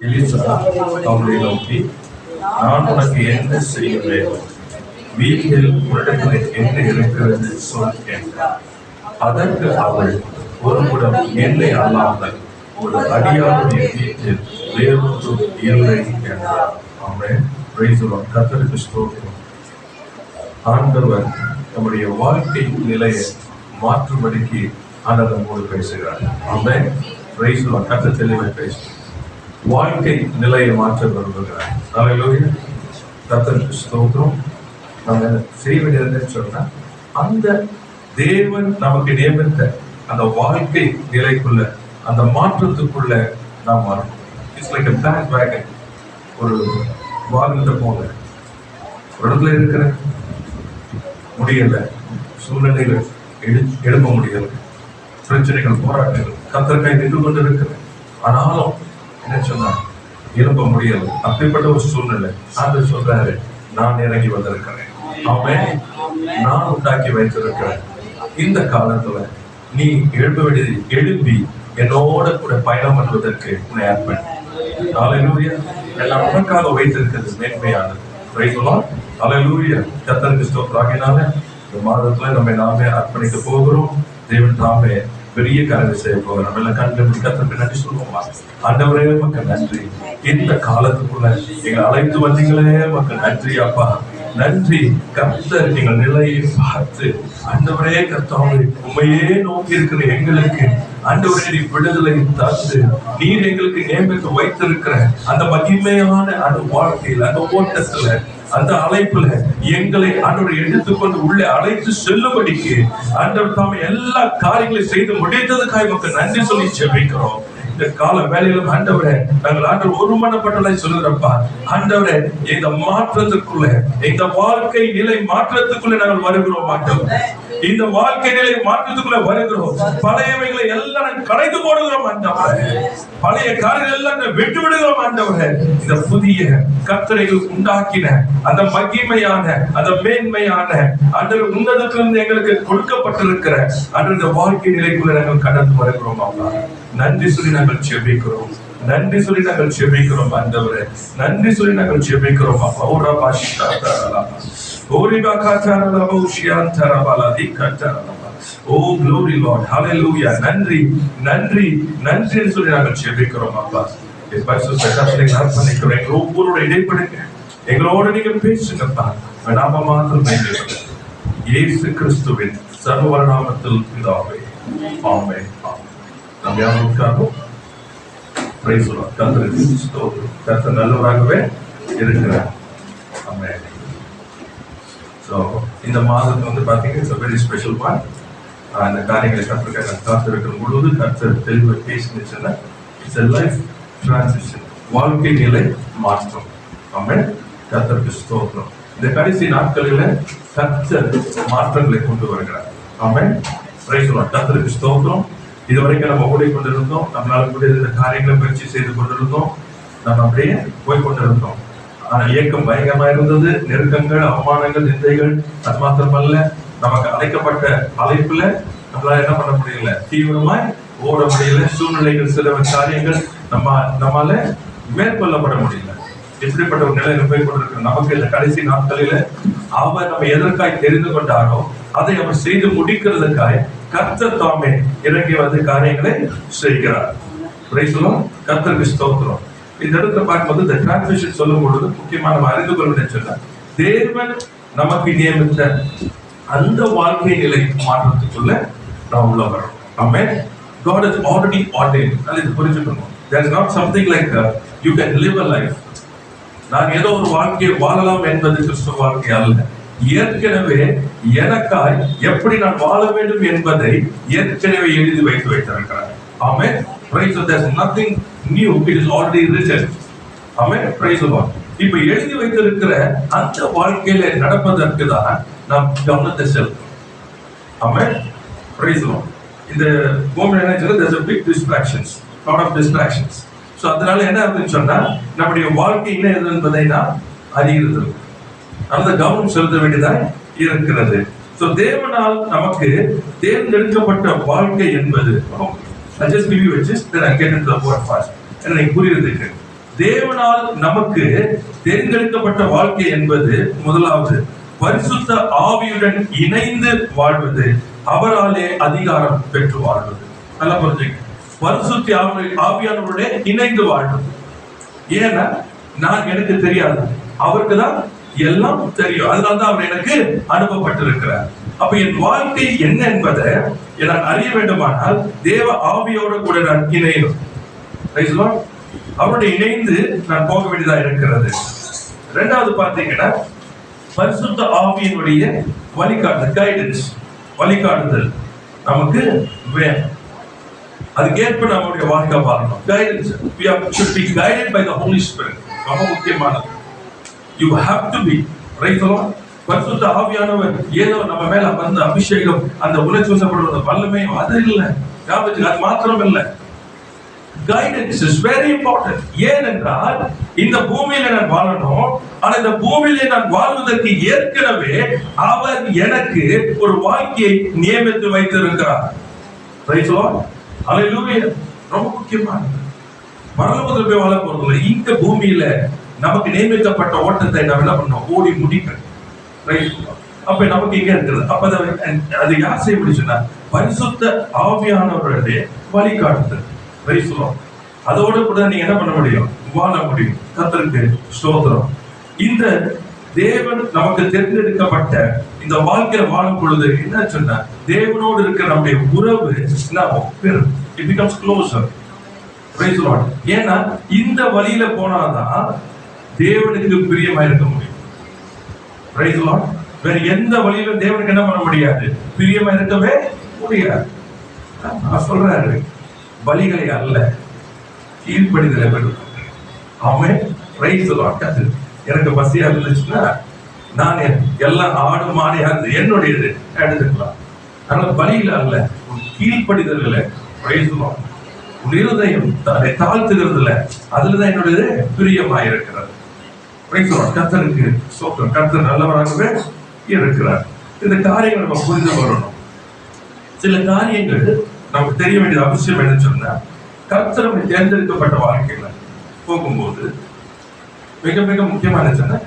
Elisha அவர்களை நோக்கி, நான் உனக்கு என்ன செய்ய வேண்டும்? வீட்டில் உன்னிடத்தில் என்ன இருக்கிறது சொல் என்றார். அதற்கு அவள், ஒரு குடம் எண்ணெய் அல்லாமல் ஒரு அடியாருடைய வீட்டில் வேறொன்றும் இல்லை என்றார். ஆமென். Praise the Lord. கர்த்தருக்கு ஸ்தோத்திரம். ஆண்டவர் நம்முடைய வாழ்க்கை நிலையை மாற்றும்படிக்கு ஆண்டவர் நம்மோடு பேசுகிறார். ஆமென். Praise the Lord. கர்த்தர் தெளிவாய் பேசுகிறார். வாழ்க்கை நிலையை மாற்ற விரும்புகிறார். ஹல்லேலூயா. கர்த்தருக்கு ஸ்தோத்திரம். நம்ம செய்ய வேண்டியது சொன்னா, அந்த தேவன் நமக்கு நியமித்த அந்த வாழ்க்கை நிலைக்குள்ள, அந்த மாற்றத்துக்குள்ள நாம் வரணும். இட்ஸ் லைக் a பேக் வேகன். ஒரு வாகனத்தை போங்க, ஒரு இடத்துல இருக்கிற முடியல, சூழ்நிலைகள் எழுப்ப முடியல, பிரச்சனைகள், போராட்டங்கள் கத்தற்காய் நின்று கொண்டு இருக்கிறது. ஆனாலும் என்ன சொன்னார்? எழுப்ப முடியல. அப்படிப்பட்ட ஒரு சூழ்நிலை ஆண்டவர் சொல்றாரு, நான் இறங்கி வந்திருக்கிறேன். ஆமென். நான் உண்டாக்கி வைத்திருக்கிறேன். இந்த காலத்துல நீ எழுப்ப வேண்டியது, எழுப்பி என்னோட கூட பயணம் பண்ணுவதற்கு உன்னை அர்ப்பணி. ஹல்லேலூயா. எல்லாம் உனக்காக வைத்திருக்கிறது மேன்மையானது. Price the Lord. ஹல்லேலூயா. கர்த்தருக்கு ஸ்தோத்திரம். ஆகையினால இந்த மாதத்துல நம்ம நாமே அர்ப்பணிக்க போகிறோம். தேவன் தாமே பெரிய காரியத்தை செய்ய போகிறோம். நம்ம எல்லாம் கண்டு கர்த்தருக்கு நன்றி சொல்லுவோமா? ஆண்டவரே மக்கள் நன்றி. இந்த காலத்துக்குள்ள எங்களை அழைத்து வந்தீங்களே மக்கள் நன்றி அப்பா. நன்றி கர்த்தர் எங்கள் நிலையை பார்த்து ஆண்டவரே கர்த்தாவே உண்மையே நோக்கி இருக்கிற எங்களுக்கு ஆண்டவரே நீ விடுதலை தந்து நீர் எங்களுக்கு நியமித்து வைத்திருக்கிற அந்த மகிமையான அந்த வாழ்க்கையில், அந்த ஓட்டத்துல, அந்த அழைப்புல எங்களை ஆண்டவரை எடுத்துக்கொண்டு உள்ளே அழைத்து செல்லும்படிக்கு ஆண்டவர் தாமே எல்லா காரியங்களையும் செய்து முடித்ததுக்காக மக்கள் நன்றி சொல்லி ஜெபிக்கிறோம். இந்த கால வேலையிலும் ஆண்டவரே நாங்கள் ஆண்டவர் ஒருமனப்பட்டலை சொல்லுறப்பா. ஆண்டவரே இந்த மாற்றத்திற்குள்ள, இந்த வாழ்க்கை நிலை மாற்றத்துக்குள்ள நாங்கள் வருகிறோம். ஆண்டவரே இந்த வாழ்க்கை நிலை மாற்றத்துக்குள்ள வருகிறோம். பழையவைகளை எல்லாம் நாங்கள் கடைந்து போடுகிறோம். ஆண்டவரே பழைய காரியங்கள் எல்லாம் விட்டு விடுகிறோம். ஆண்டவரே இந்த புதிய கர்த்தரைகள் உண்டாக்கின அந்த மகிமையான, அந்த மேன்மையான ஆண்டவர் உன்னதத்திலிருந்து எங்களுக்கு கொடுக்கப்பட்டிருக்கிற அந்த வாழ்க்கை நிலைக்குள்ள நாங்கள் கடந்து வருகிறோம். அப்பா நன்றி சொல்லி நாங்கள் ஜெபிக்கிறோம். நன்றி சொல்லி நாங்கள் ஜெபிக்கிறோம். ஆண்டவரே நன்றி சொல்லி நாங்கள் ஜெபிக்கிறோம். அப்பா ஓரா பாஷிதா தரலா ஓரிபா காதரலா ஓஷியாந்தரபாலா திகதரலா. ஓ glory Lord. Hallelujah. நன்றி நன்றி நன்றி சொல்லி நாங்கள் ஜெபிக்கிறோம். அப்பா பரிசுத்த கர்த்தரை அர்ப்பணிக்கிறோம். ஒவ்வொருவரோட இடைப்படுங்க, எங்களோட நீங்க பேசுங்கப்பா. நாம மாத்திரம் பேசுங்க. இயேசு கிறிஸ்துவின் சர்வ நாமத்தில் பிதாவே. ஆமென். நாம் யாருக்காக பிரைஸ் தி லார்ட். கர்த்தருக்கு ஸ்தோத்திரம். கர்த்தர் நல்லவராகவே இருக்கிறார். ஆமென். சோ இந்த மாதத்துல வந்து பாத்தீங்கன்னா it's a very special one. அந்த காரியங்களை கர்த்தருக்காக காத்திருக்கிற பொழுது கர்த்தர் தெளிவாக பேசினுச்சுன்னா இட்ஸ் a life transition. வாழ்க்கை நிலை மாற்றம். ஆமென். கர்த்தருக்கு ஸ்தோத்திரம். இந்த கடைசி நாட்களில கர்த்தர் மாற்றங்களை கொண்டு வருகிறார். ஆமென். Praise the Lord. கர்த்தருக்கு ஸ்தோத்திரம். இதுவரைக்கும் நம்ம ஓடிக்கொண்டிருந்தோம். நம்மளால கூட இந்த காரியங்களை முயற்சி செய்து கொண்டிருந்தோம். நம்ம அப்படியே போய்கொண்டிருந்தோம். ஆனா இயக்கம் பயங்கரமா இருந்தது. நெருக்கங்கள், அவமானங்கள், நிந்தைகள். அது மாத்திரமல்ல, நமக்கு அழைக்கப்பட்ட அழைப்புல நம்மளால என்ன பண்ண முடியல, தீவிரமாய் ஓட முடியல. சூழ்நிலைகள், சில காரியங்கள் நம்மால மேற்கொள்ளப்பட முடியல. எப்படிப்பட்ட ஒரு நிலையில போய் கொண்டிருக்கிற நமக்கு இந்த கடைசி நாட்களில அவர் நம்ம எதற்காய் தெரிந்து கொண்டாரோ அதை அவர் செய்து முடிக்கிறதுக்காய் கர்த்தர் தாமே இறங்கி வந்து காரியங்களை செய்கிறார். Price the Lord. கர்த்தருக்கு ஸ்தோத்திரம். இந்த இடத்துல பார்க்கும்போது இந்த டிரான்சிஷன் சொல்லும் பொழுது முக்கியமான நம்ம அறிந்து கொள்ள வேண்டிய சொன்ன தேவன் நமக்கு நியமித்த அந்த வாழ்க்கை நிலை மாற்றத்துக்குள்ள நாம் உள்ள வரோம். ஆமென். God has already ordained. அது புரிஞ்சுக்கணும். There is not something like you can live a life. நான் ஏதோ ஒரு வாழ்க்கையை வாழலாம் என்பது கிறிஸ்துவ வாழ்க்கை அல்ல. ஏற்கனவே எனக்காய் எப்படி நான் வாழ வேண்டும் என்பதை ஏற்கனவே எழுதி வைத்து வைத்திருக்கிறார். ஆமென். Praise God. There is nothing new. It is already written. Amen. Praise God. இப்ப எழுதி வைத்திருக்கிற அந்த வாழ்க்கையில நடப்பதற்கு தான் நாம் கவனத்தை செலுத்தணும். ஆமென். Praise God. இந்த பூமி நினைச்சது there's a big distractions, lot of distractions. So அதனால என்ன ஆகுதுன்னு சொன்னா நம்முடைய வாழ்க்கை என்ன என்பதை நாம் அறிகிறது. அந்த கவனம் செலுத்த வேண்டியதாக இருக்கிறது. சோ தேவனால் நமக்கு தேர்ந்தெடுக்கப்பட்ட வாழ்க்கை என்பது I just give you a gist, then I get into the word fast. எனக்கு புரியுதுக்கு தேவனால் நமக்கு தேர்ந்தெடுக்கப்பட்ட வாழ்க்கை என்பது முதலாவது பரிசுத்த ஆவியுடன் இணைந்து வாழ்வது, அவராலே அதிகாரம் பெற்று வாழ்வது. நல்லா புரிஞ்சுங்க, பரிசுத்த ஆவியானவருடைய இணைந்து வாழ்வது. ஏன்னா நான் எனக்கு தெரியாது, அவருக்கு தான் எல்லாம் தெரியும். அதனால்தான் அவர் எனக்கு அனுப்பப்பட்டிருக்கிறார். அப்ப என் வாழ்க்கை என்ன என்பதை நான் அறிய வேண்டுமானால் தேவ ஆவியோட கூட நான் இணையணும். அவருடைய இணைந்து நான் போக வேண்டியதா இருக்கிறது. இரண்டாவது பார்த்தீங்கன்னா பரிசுத்த ஆவியினுடைய வழிகாட்டுதல், கைடன்ஸ், வழிகாட்டுதல் நமக்கு வேணும். அதுக்கேற்ப நம்முடைய வாழ்க்கை வாழணும். Guidance, we should be guided by the Holy Spirit. ரொம்ப முக்கியமானது. You have to be, right? பரிசுத்த ஆவியானவர் ஏதோ நம்ம மேல வந்து அபிஷேகம், அந்த உணர்ச்சி வசப்படுவது வல்லமை, அது இல்லை. அது மாத்திரம் இல்லை, கைடன்ஸ் இஸ் வெரி இம்பார்ட்டன்ட். ஏனென்றால் இந்த பூமியில நான் வாழணும், ஆனா இந்த பூமியில நான் வாழ்வதற்கு ஏற்கனவே அவர் எனக்கு ஒரு வாழ்க்கையை நியமித்து வைத்திருக்கிறார். அல்லேலூயா. ரொம்ப முக்கியமானது. பரலோகத்தில் போய் வாழ போறதில்லை, இந்த பூமியில நமக்கு நியமிக்கப்பட்ட ஓட்டத்தை நாம் என்ன பண்ணோம், ஓடி முடிக்கணும். அப்ப நமக்கு இங்க இருக்கிறது. அப்ப அது யார் செய்ய முடிச்சுன்னா பரிசுத்த ஆவியானவருடைய வழிகாட்டுதல். அதோட கூட நீங்க என்ன பண்ண முடியும், வாழ முடியும். கர்த்தருக்கு ஸ்தோத்திரம். இந்த தேவன் நமக்கு தேர்ந்தெடுக்கப்பட்ட இந்த வாழ்க்கையில வாழும் பொழுது என்ன சொன்னா, தேவனோடு இருக்கிற நம்முடைய உறவு it becomes closer. Praise the Lord. ஏன்னா இந்த வழியில போனாதான் தேவனுக்கு பிரியமா இருக்க முடியும். Praise the Lord. வேற எந்த வழியிலும் தேவனுக்கு என்ன பண்ண முடியாது, பிரியமா இருக்கவே முடியாது. நான் சொல்றாரு, பலிகளை அல்ல கீழ்ப்படிதலை பெறும். ஆமென். Praise the Lord. எனக்கு பசியா இருந்துச்சுன்னா நான் எல்லாம் ஆடு மாடையா இருந்து என்னுடையது எடுத்துக்கலாம். அதனால பலியில அல்ல, கீழ்ப்படிதல்ல. Praise the Lord. உன் இருதயம் அதை தாழ்த்துகிறதுல, அதுலதான் என்னுடைய பிரியமா இருக்கிறது. கர்த்தருக்கு ஸ்தோத்திரம். கர்த்தர் நல்லவராகவே இருக்கிறார். இந்த காரியங்கள் நம்ம புரிந்து வரணும். சில காரியங்கள் நமக்கு தெரிய வேண்டியது அவசியம். என்னன்னு சொன்னா, கர்த்தர் தேர்ந்தெடுக்கப்பட்ட வாழ்க்கையில போகும்போது மிக மிக முக்கியமான சொன்ன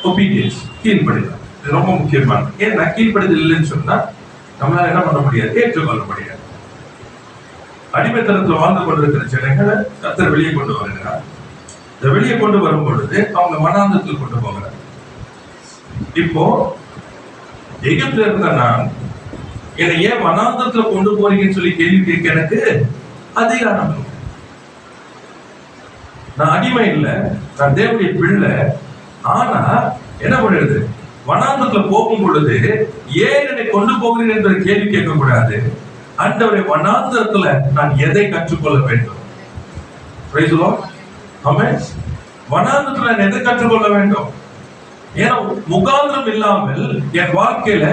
ஒபீடியன்ஸ், கீழ்ப்படிதல். இது ரொம்ப முக்கியமானது. ஏன்னா கீழ்ப்படிதல் இல்லைன்னு சொன்னா நம்மளால என்ன பண்ண முடியாது, ஏற்றுக்கொள்ள முடியாது. அடிமைத்தனத்தில் வாழ்ந்து கொண்டிருக்கிற ஜனங்களை கர்த்தர் வெளியே கொண்டு வருகிறார். இந்த வெளியே கொண்டு வரும் பொழுது அவங்க வனாந்தரத்தில் கொண்டு போகிறார். இப்போ எகிப்துல இருந்த நான் என்னை ஏன் வனாந்தரத்துல கொண்டு போறீங்கன்னு சொல்லி கேள்வி கேட்க எனக்கு அதிகாரம். நான் அடிமை இல்லை, நான் தேவனுடைய பிள்ளை. ஆனா என்ன பண்ணுறது, வனாந்தரத்துல போகும் பொழுது ஏன் என்னை கொண்டு போகிறேன் என்ற கேள்வி கேட்க கூடாது. ஆண்டவரே, வனாந்தரத்துல நான் எதை கற்றுக்கொள்ள வேண்டும்? Praise the Lord. ஆமென். வனாந்தரத்துல நான் எதை கற்றுக்கொள்ள வேண்டும்? ஏன்னா முகாந்திரம் இல்லாமல் என் வாழ்க்கையில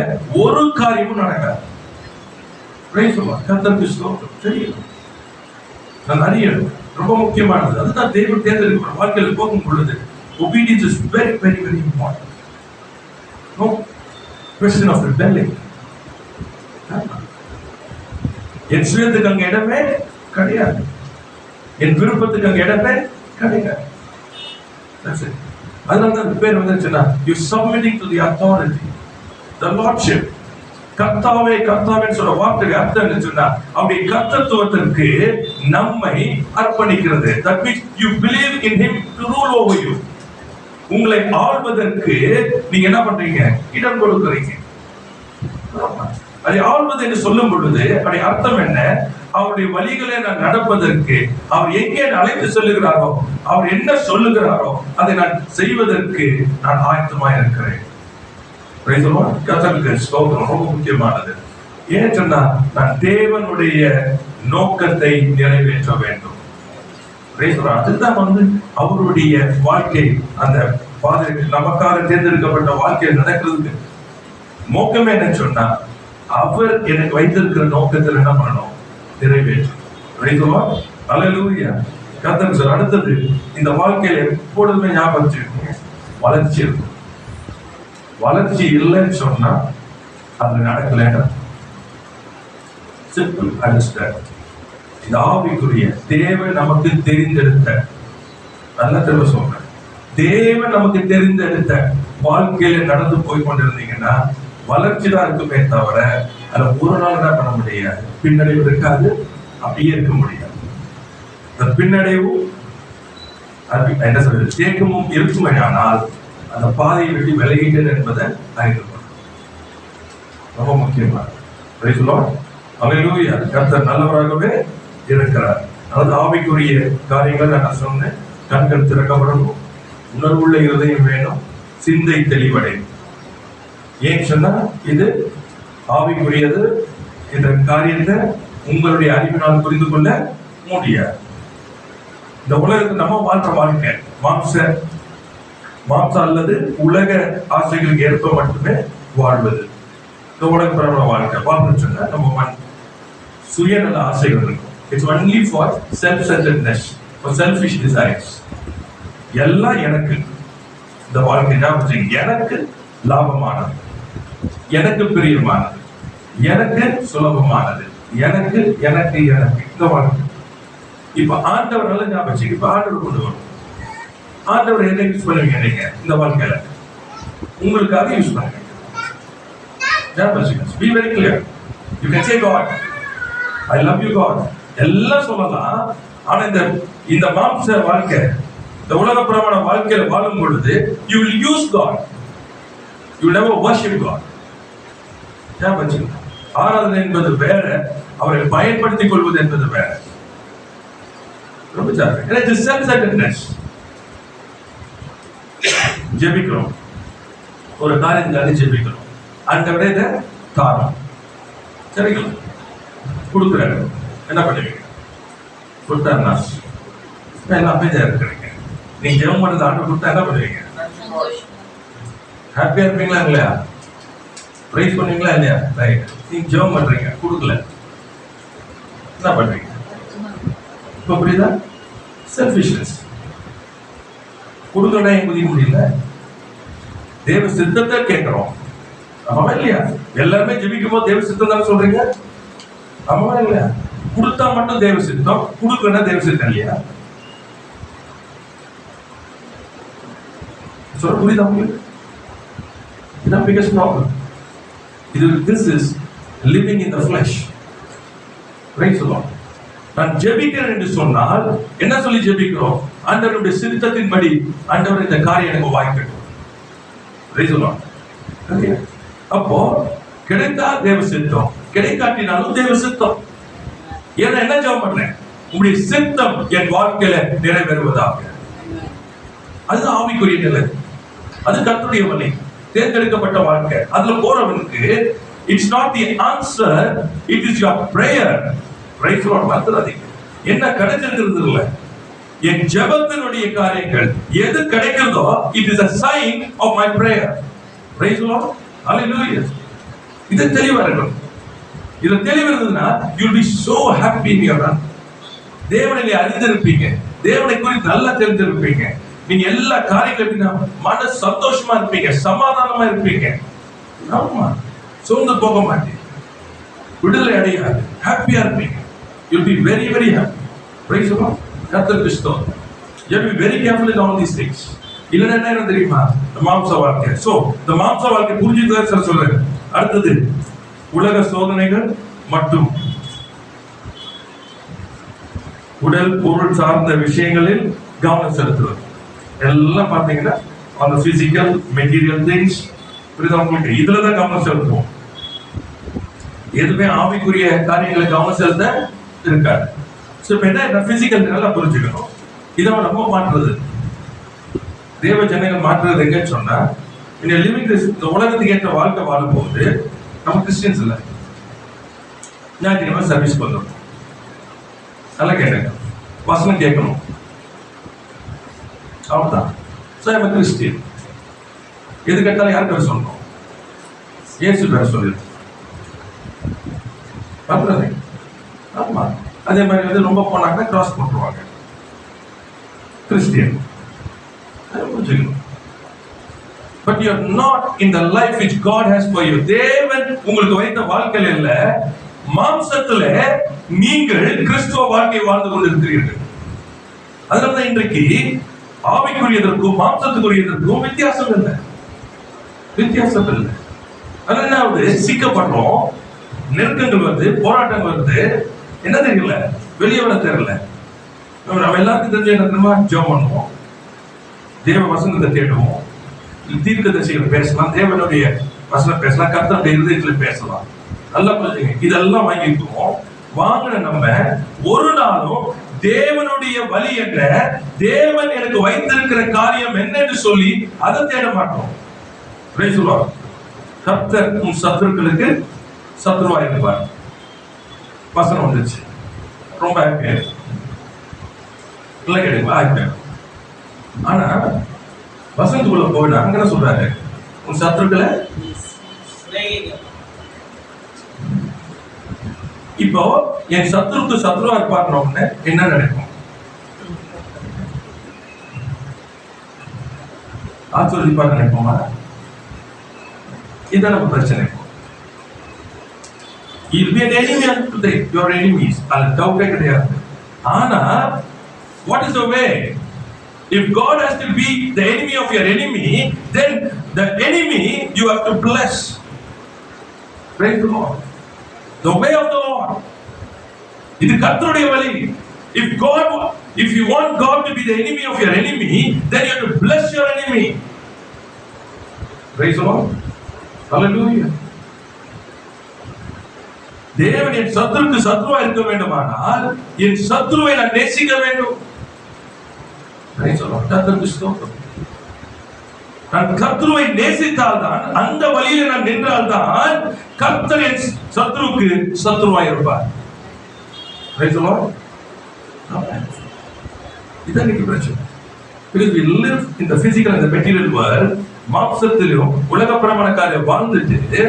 ஒரு காரியமும் நடக்காது. Praise the Lord. கர்த்தருக்கு ஸ்தோத்திரம். தெரியும், நான் அறியணும். ரொம்ப முக்கியமானது. அதுதான் தேவன் தேர்ந்தெடுக்கிற வாழ்க்கையில போகும் பொழுது obedience is very very very important. No question of rebelling. என் சுயத்துக்கு அங்க இடமே கிடையாது, என் விருப்பத்துக்கு அங்க இடமே கிடையாது. அதனாலதான் பேர் வந்துச்சுன்னா you submitting to the authority, the lordship. கர்த்தாவே கர்த்தாவே சொல்ற வார்த்தைக்கு அர்த்தம் என்ன சொன்னா, அப்படி கர்த்தத்துவத்திற்கு நம்மை அர்ப்பணிக்கிறது. That means you believe in him to rule over you. உங்களை ஆள்வதற்கு நீங்க என்ன பண்றீங்க, இடம் கொடுக்கிறீங்க. அதை ஆள்வது என்று சொல்லும் பொழுது அப்படி அர்த்தம் என்ன, அவருடைய வழிகளை நான் நடப்பதற்கு, அவர் எங்கே அழைத்து செல்லுகிறாரோ, அவர் என்ன சொல்லுகிறாரோ அதை நான் செய்வதற்கு நான் ஆயத்தமா இருக்கிறேன். கர்த்தருக்கு ஸ்தோத்திரம். ரொம்ப முக்கியமானது. ஏன் சொன்னா, நான் தேவனுடைய நோக்கத்தை நிறைவேற்ற வேண்டும். அதுதான் அவருடைய வாழ்க்கை, அந்த பாதை நமக்காக தேர்ந்தெடுக்கப்பட்ட வாழ்க்கையில் நடக்கிறதுக்கு நோக்கமே என்ன சொன்னா, அவர் எனக்கு வைத்திருக்கிற நோக்கத்தில் என்ன பண்ணணும், நிறைவேற்றும். அல்லேலூயா. கர்த்தருக்கு சொல்ற அடுத்தது, இந்த வாழ்க்கையில எப்பொழுதுமே ஞாபகம் வச்சுக்கோங்க, வளர்ச்சி இருக்கும். வளர்ச்சி இல்லைன்னு சொன்னா அது நடக்கல. Simple understand. இந்த ஆவிக்குரிய தேவை நமக்கு தெரிந்தெடுத்த நல்லா திரும்ப சொல்றேன். தேவன் நமக்கு தெரிந்தெடுத்த வாழ்க்கையில நடந்து போய் கொண்டிருந்தீங்கன்னா வளர்ச்சி தான் இருக்குமே தவிர அதை ஒரு நாள் என்ன பண்ண முடியாது, பின்னடைவு இருக்காது, அப்படியே இருக்க முடியாது. அந்த பின்னடைவும் என்ன சொல்றது தேக்கமும் இருக்குமே, ஆனால் அந்த பாதையை விட்டு விலகிட்டது என்பதை அறிந்து கொள்ளும். ரொம்ப முக்கியமான கர்த்தர் நல்லவராகவே இருக்கிறார். அதாவது ஆவிக்குரிய காரியங்கள் நான் சொன்னேன். கண்கள் திறக்கப்படணும், உணர்வுள்ள இருதயம் வேணும், சிந்தை தெளிவடையும். ஏன் சொன்னா இது ஆவிக்குரியது. இந்த காரியத்தை உங்களுடைய அறிவினால் புரிந்து கொள்ள முடியாது. இந்த உலகத்தை நம்ம வாழ்ற வாழ்க்கை மாம்ச அல்லது உலக ஆசைகளுக்கு ஏற்ப மட்டுமே வாழ்வது. இந்த உலக பிரபல வாழ்க்கை வாழ்ந்து சொன்னா நம்ம சுயநல ஆசைகள் இருக்கும். It's only for self centredness, for selfish desires. எல்லாம் எனக்கு, இந்த வாழ்க்கை எனக்கு லாபமானது, எனக்கு பிரியமானது, எனக்கு சுலபமானது, எனக்கு எனக்கு எனக்கு இந்த வாழ்க்கை. இப்ப ஆண்டவர் நல்ல ஞாபகம், இப்ப ஆண்டவர் கொண்டு வரும். ஆண்டவர் என்ன யூஸ் பண்ணுவீங்க நீங்க இந்த வாழ்க்கையில? உங்களுக்காக யூஸ் பண்ணுங்க. Be very clear. You can say God, I love you God, எல்லாம் சொல்லலாம். ஆனா இந்த மாம்ச வாழ்க்கை, இந்த உலக பிரமாண வாழ்க்கையில வாழும் பொழுது you will use God, you will never worship God. ஆராதனை என்பது வேற, அவரை பயன்படுத்திக் கொள்வது என்பது வேற. ஜெபிக்கிறோம், ஒரு காரியத்துக்காக ஜெபிக்கிறோம். அந்த விட இதை தாரம் சரிங்களா கொடுக்குறாரு. என்ன பண்ணுவீங்க? கொடுத்தாருன்னா எல்லாம் அமைதியா இருக்கிறீங்க. நீங்க ஜெபம் பண்ணது ஆண்டு கொடுத்தா என்ன பண்ணுவீங்க? ஹாப்பியா இருப்பீங்களா இல்லையா? பிரைஸ் பண்ணுவீங்களா இல்லையா? ரைட். நீங்க ஜெபம் பண்றீங்க, கொடுக்கல, என்ன பண்றீங்க? இப்ப புரியுதா? செல்ஃபிஷ்னஸ். கொடுக்கலன்னா எங்க புரிய முடியல. தேவ சித்தத்தை கேட்கிறோம், ஆமாவா இல்லையா? எல்லாருமே ஜெபிக்கும் போது தேவ சித்தம் தான் சொல்றீங்க, ஆமாவா இல்லையா? கொடுத்தா மட்டும் தேவ சித்தம், கொடுக்கலன்னா தேவ சித்தம் இல்லையா? சொல்ல புரியுதா உங்களுக்கு? இதான் biggest problem. This is living in the flesh. Praise the Lord. நான் ஜெபிக்கிறேன் என்று சொன்னால் என்ன சொல்லி ஜெபிக்கிறோம்? ஆண்டவருடைய சித்தத்தின்படி ஆண்டவர் இந்த காரியம் எனக்கு வாய்க்கட்டும். Praise the Lord. அப்போ கிடைத்தா தேவ சித்தம், கிடைக்காட்டினாலும் தேவ சித்தம். ஏன்னா என்ன ஜெபம் பண்றேன்? உங்களுடைய சித்தம் என் வாழ்க்கையில நிறைவேறுவதாக. அது ஆவிக்குரிய நிலை, அது கர்த்தருடைய வழி, தேர்ந்தெடுக்கப்பட்ட வாழ்க்கை. அதுல போறவனுக்கு it's not the answer, it is your prayer. Praise the Lord. மறந்துடாதீங்க, என்ன கிடைச்சிருக்கிறது இல்ல, என் ஜெபத்தினுடைய காரியங்கள் எது கிடைக்கிறதோ it is a sign of my prayer. Praise the Lord. Hallelujah. இது தெளிவா இருக்கணும். இது தெளிவா இருந்ததுன்னா you will be so happy in your life. தேவனை அறிந்திருப்பீங்க, தேவனை குறித்து நல்லா தெரிஞ்சிருப்பீங்க. நீங்க எல்லா காரியங்களும் மன சந்தோஷமா இருப்பீங்க, சமாதானமா இருப்பீங்க. ஆமா, சோர்ந்து போக மாட்டீங்க, விடுதலை அடையாது, ஹாப்பியா இருப்பீங்க. You'll be very very happy. Praise the Lord. கர்த்தருக்கு ஸ்தோத்திரம். You have to be very careful in all these things. இல்லைன்னா என்ன தெரியுமா? மாம்ச வாழ்க்கை. சோ இந்த மாம்ச வாழ்க்கை புரிஞ்சுக்க சொல்றேன். அடுத்தது உலக சோதனைகள் மற்றும் உடல் பொருள் சார்ந்த விஷயங்களில் கவனம் செலுத்துவது. எல்லாம் பாத்தீங்கன்னா அந்த பிசிக்கல் மெட்டீரியல் திங்ஸ், உங்களுக்கு இதுலதான் கவனம் செலுத்துவோம். எதுவுமே ஆவிக்குரிய காரியங்களை கவனம் செலுத்த இருக்காது. சோ இப்ப என்ன பிசிக்கல் நல்லா புரிஞ்சுக்கணும். இதை நம்ம மாற்றுறது, தேவ ஜனங்கள் மாற்றுறது எங்கன்னு சொன்னா, லிவிங் இந்த உலகத்துக்கு ஏற்ற வாழ்க்கை வாழும் போது நம்ம கிறிஸ்டியன்ஸ் இல்லை. ஞாயிற்றுக்கிழமை சர்வீஸ் பண்ணுறோம், நல்லா கேட்டுங்க, வசனம் கேட்கணும், அவ்வளவுதான். ஸோ நம்ம கிறிஸ்டியன். எது கேட்டாலும் யார் பேர் சொல்லணும்? இயேசு பேர் சொல்லிடு. ஆமா, அதே மாதிரி வந்து ரொம்ப போனாங்கன்னா கிராஸ் பண்ணுவாங்க. கிறிஸ்டியன் புரிஞ்சுக்கணும். But you are not in the life which God has for you. தேவன் உங்களுக்கு வைத்த வாழ்க்கையில இல்ல, மாம்சத்துல நீங்கள் கிறிஸ்துவ வாழ்க்கை வாழ்ந்து கொண்டிருக்கிறீர்கள். அதனால இன்றைக்கு ஆவிக்குரியதற்கும் மாம்சத்துக்குரியதற்கும் வித்தியாசம் இல்லை. அதனாவது சிக்கப்படுறோம், நெருக்கங்கள் வருது, போராட்டங்கள் வருது, என்ன தெரியல, வெளியே வர தெரியல. நம்ம எல்லாருக்கும் தெரிஞ்ச என்ன ஜெபம் பண்ணுவோம், தேவ வசனத்தை தேடுவோம், தீர்க்கதரிசிகள் பேசலாம், தேவனுடைய வசனம் பேசலாம், கர்த்தருடைய இருதயத்துல பேசலாம். நல்லா புரிஞ்சுங்க. இதெல்லாம் வாங்கிக்குவோம். வாங்கின நம்ம ஒரு நாளும் தேவனுடைய வழி என்ற, தேவன் எனக்கு வைத்திருக்கிற காரியம் என்னன்னு சொல்லி அதை தேட மாட்டோம். கர்த்தர் உன் சத்துருக்களுக்கு சத்துருவா இருப்பார். வசனம் வந்துச்சு, ரொம்ப ஹாப்பியா இல்லை கிடைக்கும். ஆனா வசனத்துக்குள்ள போயிட அங்க என்ன சொல்றாரு, உன் சத்துருக்களை. இப்போ என் சத்துருக்கு சத்துருவா இருப்பார்னு என்ன நடக்கும்? ஆச்சரியப்பா நினைப்போமா? இதான் நம்ம பிரச்சனை. You'll be an enemy unto your enemies. I'll doubt கிடையாது. ஆனா what is the way? If God has to be the enemy of your enemy, then the enemy you have to bless. Praise the Lord. The way of the Lord. இது கர்த்தருடைய வழி. If you want God to be the enemy of your enemy, then you have to bless your enemy. Praise the Lord. Hallelujah. தேவன் என் சத்துருக்கு சத்துருவா இருக்க வேண்டுமானால் என் சத்துருவை நான் நேசிக்க வேண்டும். நான் கர்த்தரை நேசித்தால் தான், அந்த வழியில நான் நின்றால் தான் கர்த்தர் என் சத்துருக்கு சத்துருவாய் இருப்பார். இதான் பிரச்சனை. Because we live in the physical and the material world, மாம்சத்திலும் உலகப்பிரமாண காரியம் வாழ்ந்துட்டு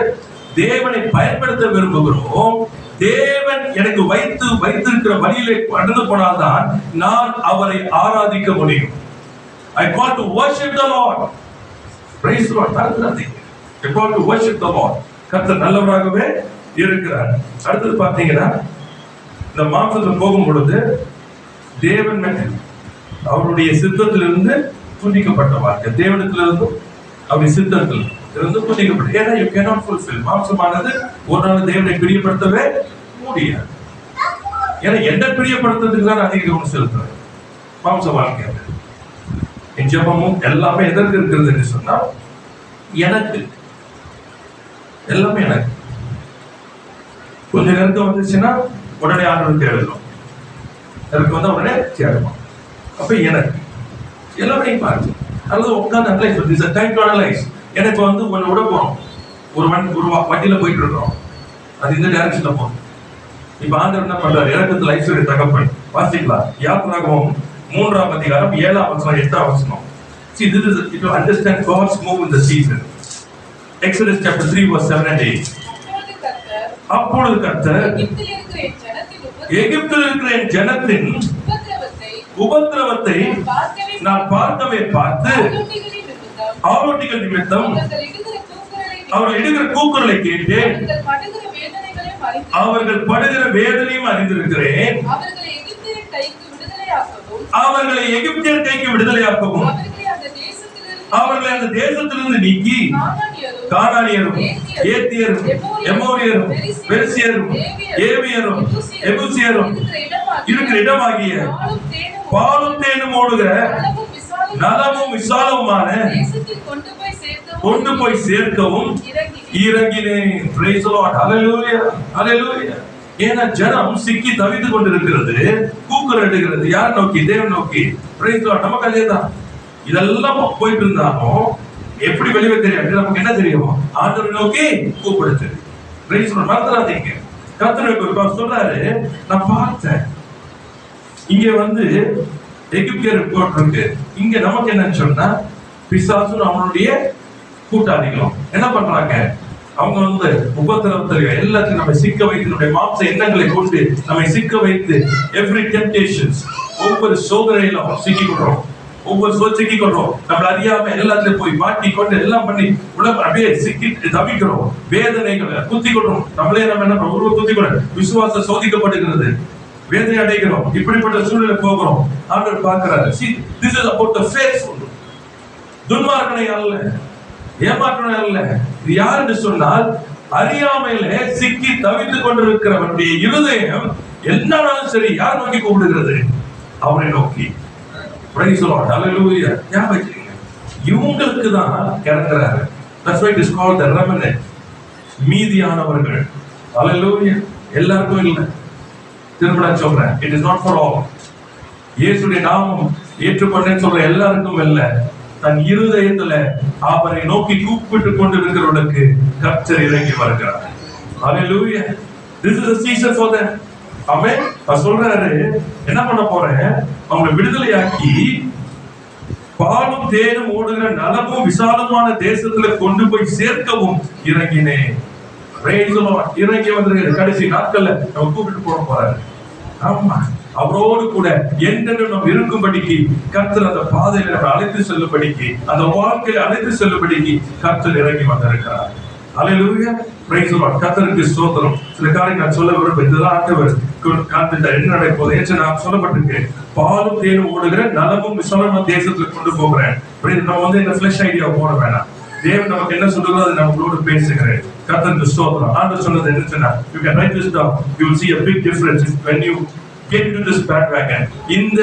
தேவனை பயன்படுத்த விரும்புகிறோம். தேவன் எனக்கு வைத்திருக்கிற வழியிலே கடந்து போனால்தான் நான் அவரை ஆராதிக்க முடியும். I call to worship the Lord. Praise the Lord. I call to worship the Lord. கர்த்தர் நல்லவராகவே இருக்கிறார். அடுத்து பாத்தீங்கன்னா, இந்த மாம்சத்தில் போகும் பொழுது தேவன் அவருடைய சித்தத்திலிருந்து துண்டிக்கப்பட்ட வாழ்க்கை, தேவனத்திலிருந்து அவருடைய சித்தத்தில் இருந்து துண்டிக்கப்பட்ட. ஏன்னா you cannot fulfill. மாம்சமானது ஒரு நாள் தேவனை பிரியப்படுத்தவே முடியாது. ஏன்னா என்ன பிரியப்படுத்துறதுக்கு தான் அதிக கவனம் செலுத்துறேன் மாம்ச வாழ்க்கை. என் ஜெபமும் எல்லாமே எதற்கு இருக்கிறது என்று சொன்னா, எனக்கு எல்லாமே எனக்கு கொஞ்சம் நேரத்தை வந்துச்சுன்னா உடனே ஆண்டவர் தேடணும், எனக்கு வந்தா உடனே தேடணும். அப்ப எனக்கு எல்லாமே பாருங்க, அல்லது உட்காந்து அனலைஸ் பண்ணி டைம் டு அனலைஸ். எனக்கு வந்து ஒன்று விட போறோம், ஒரு வண்டியில போயிட்டு இருக்கிறோம், அது இந்த டைரக்ஷன்ல போகும். இப்ப ஆண்டவர் என்ன பண்றாரு, இறக்கத்துல ஐஸ்வர்ய தகப்பன் வாசிக்கலாம். யாத்திராகமம் 3ஆம் அதிகாரம் 7ஆம் வசனம் 8ஆம் வசனம். See, this is to understand God's move in the season. Exodus chapter 3 verse 7 and 8. அப்பொழுது கர்த்தர் எகிப்தில் இருக்கிற என் ஜனத்தின் உபத்திரவத்தை நான் பார்த்து ஆரோட்டிகள் நிமித்தம் அவர்கள் இடுகிற கூக்குரலை கேட்டேன், அவர்கள் படுகிற வேதனையும் அறிந்திருக்கிறேன். அவர்களை எகிப்தியர் கைக்கு விடுதலையாக்கவும் அவர்களை அந்த தேசத்திலிருந்து நீக்கி கானானியரும் ஏத்தியரும் எமோரியரும் பெரிசியரும் ஏவியரும் எபூசியரும் இருக்கிற இடமாகிய பாலும் தேனும் ஓடுகிற நலமும் விசாலமுமான கொண்டு போய் சேர்க்கவும் இறங்கினேன். Praise the Lord. Hallelujah. Hallelujah. ஏன்னா ஜனம் சிக்கி தவித்துக் கொண்டிருக்கிறது, கூக்குரலிடுகிறது. யார் நோக்கி? தேவன் நோக்கி. Praise the Lord. நமக்கு அதேதான். இதெல்லாம் போயிட்டு இருந்தாலும் எப்படி வெளியே தெரியும்? நமக்கு என்ன தெரியும்? ஆண்டவரை நோக்கி கூப்பிடுச்சு. Praise the Lord. மறந்துடாதீங்க. கர்த்தர் சொல்றாரு, நான் பார்த்தேன் இங்க வந்து எகிப்தியர் போட்டிருக்கு. இங்க நமக்கு என்னன்னு சொன்னா, பிசாசும் அவனுடைய கூட்டாளிகளும் என்ன பண்றாங்க, அவங்க வந்து உபத்திரவத்தில எல்லாத்தையும் நம்ம சிக்க வைத்து, நம்முடைய மாம்ச எண்ணங்களை கொண்டு நம்மை சிக்க வைத்து, எவ்ரி டெம்ப்டேஷன்ஸ், ஒவ்வொரு சோதனையிலும் சிக்கிக்கொள்றோம், ஒவ்வொரு சிக்கிக்கொள்றோம். நம்மள அறியாம எல்லாத்தையும் போய் மாட்டி கொண்டு எல்லாம் பண்ணி உலகம் அப்படியே சிக்கி தவிக்கிறோம். வேதனைகளை குத்தி கொள்றோம். நம்மளே நம்ம என்ன உருவ குத்தி கொள்ள விசுவாசம் சோதிக்கப்படுகிறது. வேதனை அடைகிறோம், இப்படிப்பட்ட சூழ்நிலை போகிறோம். ஆண்டவர் பார்க்கிறாரு. See, this is about the faithful. துன்மார்க்கனை அல்ல, ஏமாற்றனை அல்ல. இது யார் என்று சொன்னால், அறியாமையிலே சிக்கி தவித்துக் கொண்டிருக்கிறவனுடைய இருதயம் என்னாலும் சரி யார் நோக்கி கூப்பிடுகிறது? அவரை நோக்கி. Praise the Lord. Hallelujah. ஞாபகம் வச்சுக்கங்க, இவங்களுக்கு தான் இறங்குறாரு. That's why it is called the remnant. மீதியானவர்கள். Hallelujah. எல்லாருக்கும் இல்லை. திரும்ப சொல்றேன், it is not for all. இயேசுடைய நாமம் ஏற்றுக்கொண்டேன்னு சொல்ற எல்லாருக்கும் இல்ல. தன் இருதயத்துல அவரை நோக்கி கூப்பிட்டு கொண்டிருக்கிறவர்களுக்கு கர்த்தர் இறங்கி வருகிறார். Hallelujah. This is a season for them. ஆமென். அவர் சொல்றாரு, என்ன பண்ண போறேன்? அவங்களை விடுதலையாக்கி பாலும் தேனும் ஓடுகிற நலமும் விசாலமான தேசத்துல கொண்டு போய் சேர்க்கவும் இறங்கினேன். இறங்கி வந்து கடைசி நாட்கள்ல நம்ம கூப்பிட்டு போறாரு. ஆமா, அவரோடு கூட என்றென்றும் நாம் இருக்கும்படிக்கு கர்த்தர் அந்த பாதையில நம்ம அழைத்து செல்லும்படிக்கு, அந்த வாழ்க்கையில அழைத்து செல்லும்படிக்கு கர்த்தர் இறங்கி வந்திருக்கிறார். Hallelujah. Praise the Lord. கர்த்தருக்கு ஸ்தோத்திரம். சில காரியங்கள் நான் சொல்ல விரும்ப, இதெல்லாம் ஆண்டவர் காண்பித்த என்ன நடப்போது என்று நான் சொல்லப்பட்டிருக்கு. பாலும் தேனும் ஓடுகிற நலமும் விசாலமான தேசத்துல கொண்டு போகிறேன். நம்ம வந்து இந்த ஃபிளஷ் ஐடியா போட வேணாம். தேவன் நமக்கு என்ன சொல்றதோ அதை நம்மளோடு பேசுகிறேன். கர்த்தருக்கு ஸ்தோத்திரம். ஆண்டவர் சொன்னது என்னன்னா, you can write this down. You will see a big difference when you get into this bandwagon. இந்த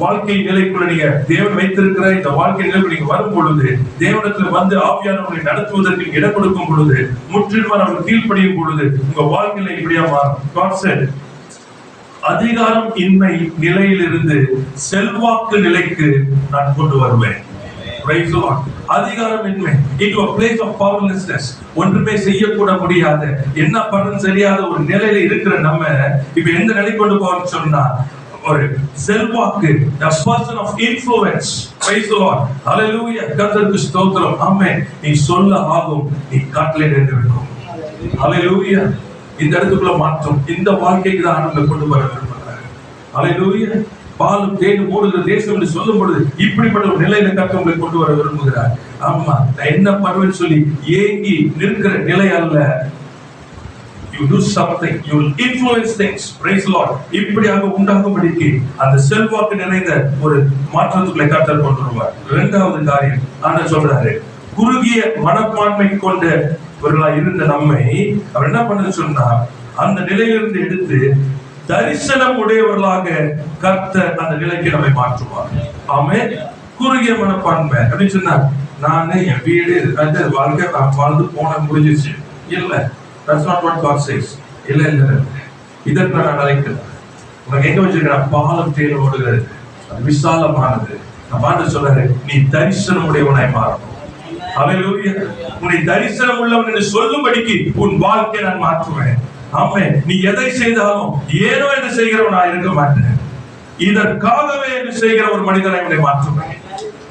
வாழ்க்கை நிலைக்குள்ள நீங்க தேவன் வைத்திருக்கிற இந்த வாழ்க்கை நிலைக்குள்ள நீங்க வரும் பொழுது, தேவனிடத்தில் வந்து ஆவியானவரை நடத்துவதற்கு இடம் கொடுக்கும் பொழுது, முற்றிலும் அவர்கள் கீழ்ப்படியும் பொழுது உங்க வாழ்க்கையில இப்படியா மாறும். God said, அதிகாரம் இன்மை நிலையிலிருந்து செல்வாக்கு நிலைக்கு நான் கொண்டு வருவேன். Praise the Lord. அதிகாரம் இன்மை into a place of powerlessness. ஒன்றுமே செய்யக்கூட முடியாத, என்ன பண்றது தெரியாத ஒரு நிலையில இருக்கிற நம்ம இப்ப எந்த நிலை கொண்டு போறோம்னு சொன்னா, ஒரு செல்வாக்கு, a person of influence. Praise the Lord. Hallelujah. கர்த்தருக்கு ஸ்தோத்திரம். ஆமென். நீ சொல்ல ஆகும், நீ காட்டிலே நிற்கும். Hallelujah. இந்த இடத்துக்குள்ள மாற்றம், இந்த வாழ்க்கைக்கு தான் ஆண்டவர் கொண்டு வர விரும்புகிறார். Hallelujah. பாலும் தேனும் ஓடுகிற தேசம் என்று சொல்லும் பொழுது இப்படிப்பட்ட ஒரு நிலையில கர்த்தர் உங்களை கொண்டு வர விரும்புகிறார். ஆமா, நான் என்ன பண்ணுவேன்னு சொல்லி ஏங்கி நிற்கிற நிலை அல்ல. You do something, you will influence things. Praise the Lord. இப்படியாக உண்டாகும்படிக்கு அந்த செல்வாக்கு நிறைந்த ஒரு மாற்றத்துக்குள்ளே கர்த்தர் கொண்டு வருவார். இரண்டாவது காரியம் ஆண்டவர் சொல்றாரு, குறுகிய மனப்பான்மை கொண்டவர்களாய் இருந்த நம்மை அவர் என்ன பண்ண சொன்னா, அந்த நிலையிலிருந்து எடுத்து தரிசனம் உடையவர்களாக கர்த்தர் அந்த நிலைக்கு நம்மை மாற்றுவார். ஆமென். குறுகிய மனப்பான்மை அப்படின்னு சொன்னா, நானே என் வீடு வாழ்க்கை வாழ்ந்து போன முடிஞ்சிச்சு இல்ல. That's not what God says. இல்ல இல்ல, இதற்கு நான் அழைக்கிறேன். உனக்கு எங்க வச்சிருக்கிறேன்? பாலம் தேன் ஓடுகிறது, அது விசாலமானது. நான் ஆண்டவர் சொல்றாரு, நீ தரிசனம் உடையவனாய் மாறணும். ஹல்லேலூயா. உன்னை தரிசனம் உள்ளவன் என்று சொல்லும்படிக்கு உன் வாழ்க்கையை நான் மாற்றுவேன். ஆமென். நீ எதை செய்தாலும் ஏனோ என்று செய்கிறவனா இருக்க மாட்டேன், இதற்காகவே என்று செய்கிற ஒரு மனிதனை உன்னை மாற்றுவேன்.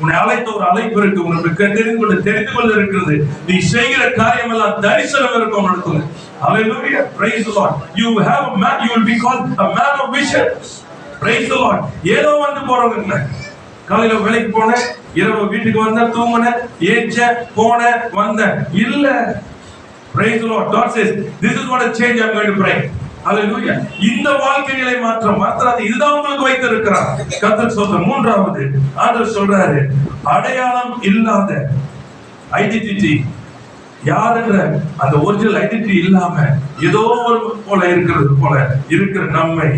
உன்னை அழைத்த ஒரு அழைப்பு இருக்கு, உனக்கு தெரிந்து கொள்ள இருக்கிறது. நீ செய்கிற காரியம் எல்லாம் தரிசனம் இருக்கும் நடத்துங்க. Hallelujah. Praise the Lord. You have a man, you will be called a man of vision. Praise the Lord. ஏதோ வந்து போறவங்க இல்ல. காலையில வேலைக்கு போனேன், இரவு வீட்டுக்கு வந்தேன், தூங்கினேன், ஏஞ்சேன், போனேன், வந்தேன் இல்ல. Praise the Lord. God says, this is what a change I'm going to bring. Hallelujah. இந்த வாழ்க்கை நிலை மாற்றம் மாத்திராது, இதுதான் உங்களுக்கு வைத்திருக்கிறார் கர்த்தர் சொல்ற. மூன்றாவது ஆண்டவர் சொல்றாரு, அடையாளம் இல்லாத ஐடென்டிட்டி, யார் என்ற அந்த ஒரிஜினல் ஐடென்டிட்டி இல்லாம ஏதோ ஒரு போல இருக்கிறது போல இருக்கிற நம்மை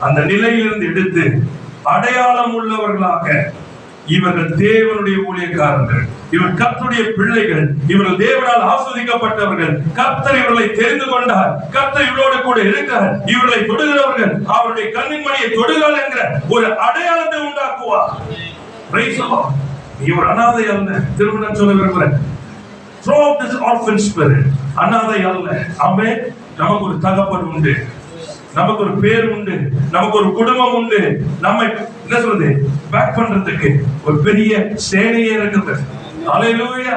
அந்த நிலையிலிருந்து எடுத்து அடையாளம் உள்ளவர்களாக, இவர்கள் தேவனுடைய ஊழியக்காரர்கள், இவர் கர்த்தருடைய பிள்ளைகள், இவர்கள் தேவனால் ஆசீர்வதிக்கப்பட்டவர்கள், கர்த்தர் இவர்களை தெரிந்து கொண்டார், கர்த்தர் இவரோடு கூட இருக்கிறார், இவர்களை தொடுகிறவர்கள் அவருடைய கண்ணின் மணியை தொடுகிறார் என்கிற ஒரு அடையாளத்தை உண்டாக்குவார். Praise the Lord. நீ ஒரு அனாதை அல்ல. திருமணம் சொல்ல விரும்புகிறேன். Throw out this orphan spirit. அனாதை அல்ல. ஆமென். நமக்கு ஒரு தகப்பன் உண்டு, நமக்கு ஒரு பேர் உண்டு, நமக்கு ஒரு குடும்பம் உண்டு. நம்ம என்ன சொல்றது, பேக் பண்றதுக்கு ஒரு பெரிய சேனையே இருக்குது. ஹல்லேலூயா.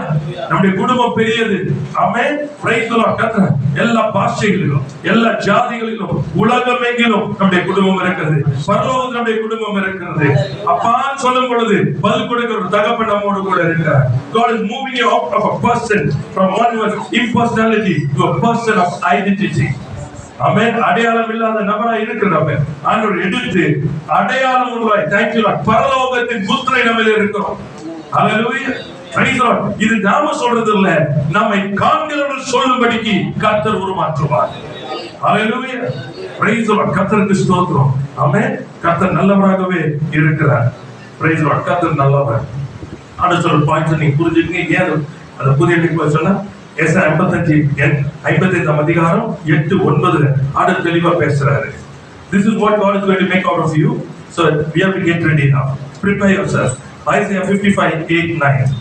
நம்முடைய குடும்பம் பெரியது. ஆமென். Praise the Lord. எல்லா பாஷைகளிலும், எல்லா ஜாதிகளிலும், உலகமெங்கிலும் நம்முடைய குடும்பம் இருக்கிறது. பரலோகத்தில் நம்முடைய குடும்பம் இருக்கிறது. அப்பான்னு சொல்லும் பொழுது பதில் கொடுக்கிற ஒரு தகப்பன் நம்மோடு கூட இருக்கிறார். God is moving you out of a person from one impersonality to a person of identity. ஆமென். அடையாளம் இல்லாத நபரா இருக்கிறவங்க ஆண்டவர் எடுத்து அடையாளம் உருவாய் தேங்க்யூ லார்ட் பரலோகத்தின் முத்திரை நம்மில் இருக்கிறோம். ஹalleluya praise the Lord. இது நாம சொல்றது இல்ல, நம்மை காண்கிறவர்கள் சொல்லும்படிக்கு கர்த்தர் உருமாற்றுவார். ஹalleluya praise the Lord. கர்த்தருக்கு ஸ்தோத்திரம். ஆமென். கர்த்தர் நல்லவராகவே இருக்கிறார். praise the Lord. கர்த்தர் நல்லவர். அடுத்த ஒரு பாயிண்ட் நீங்க புரிஞ்சுக்கீங்க. ஏன் அது புரியல சொன்னா ஏசாயா 55 அதிகாரம் 8-9 ஆண்டவர் தெளிவா பேசுறாரு. This is what God is going to make out of you. So we have to get ready now. Prepare yourself. Isaiah 55:8-9.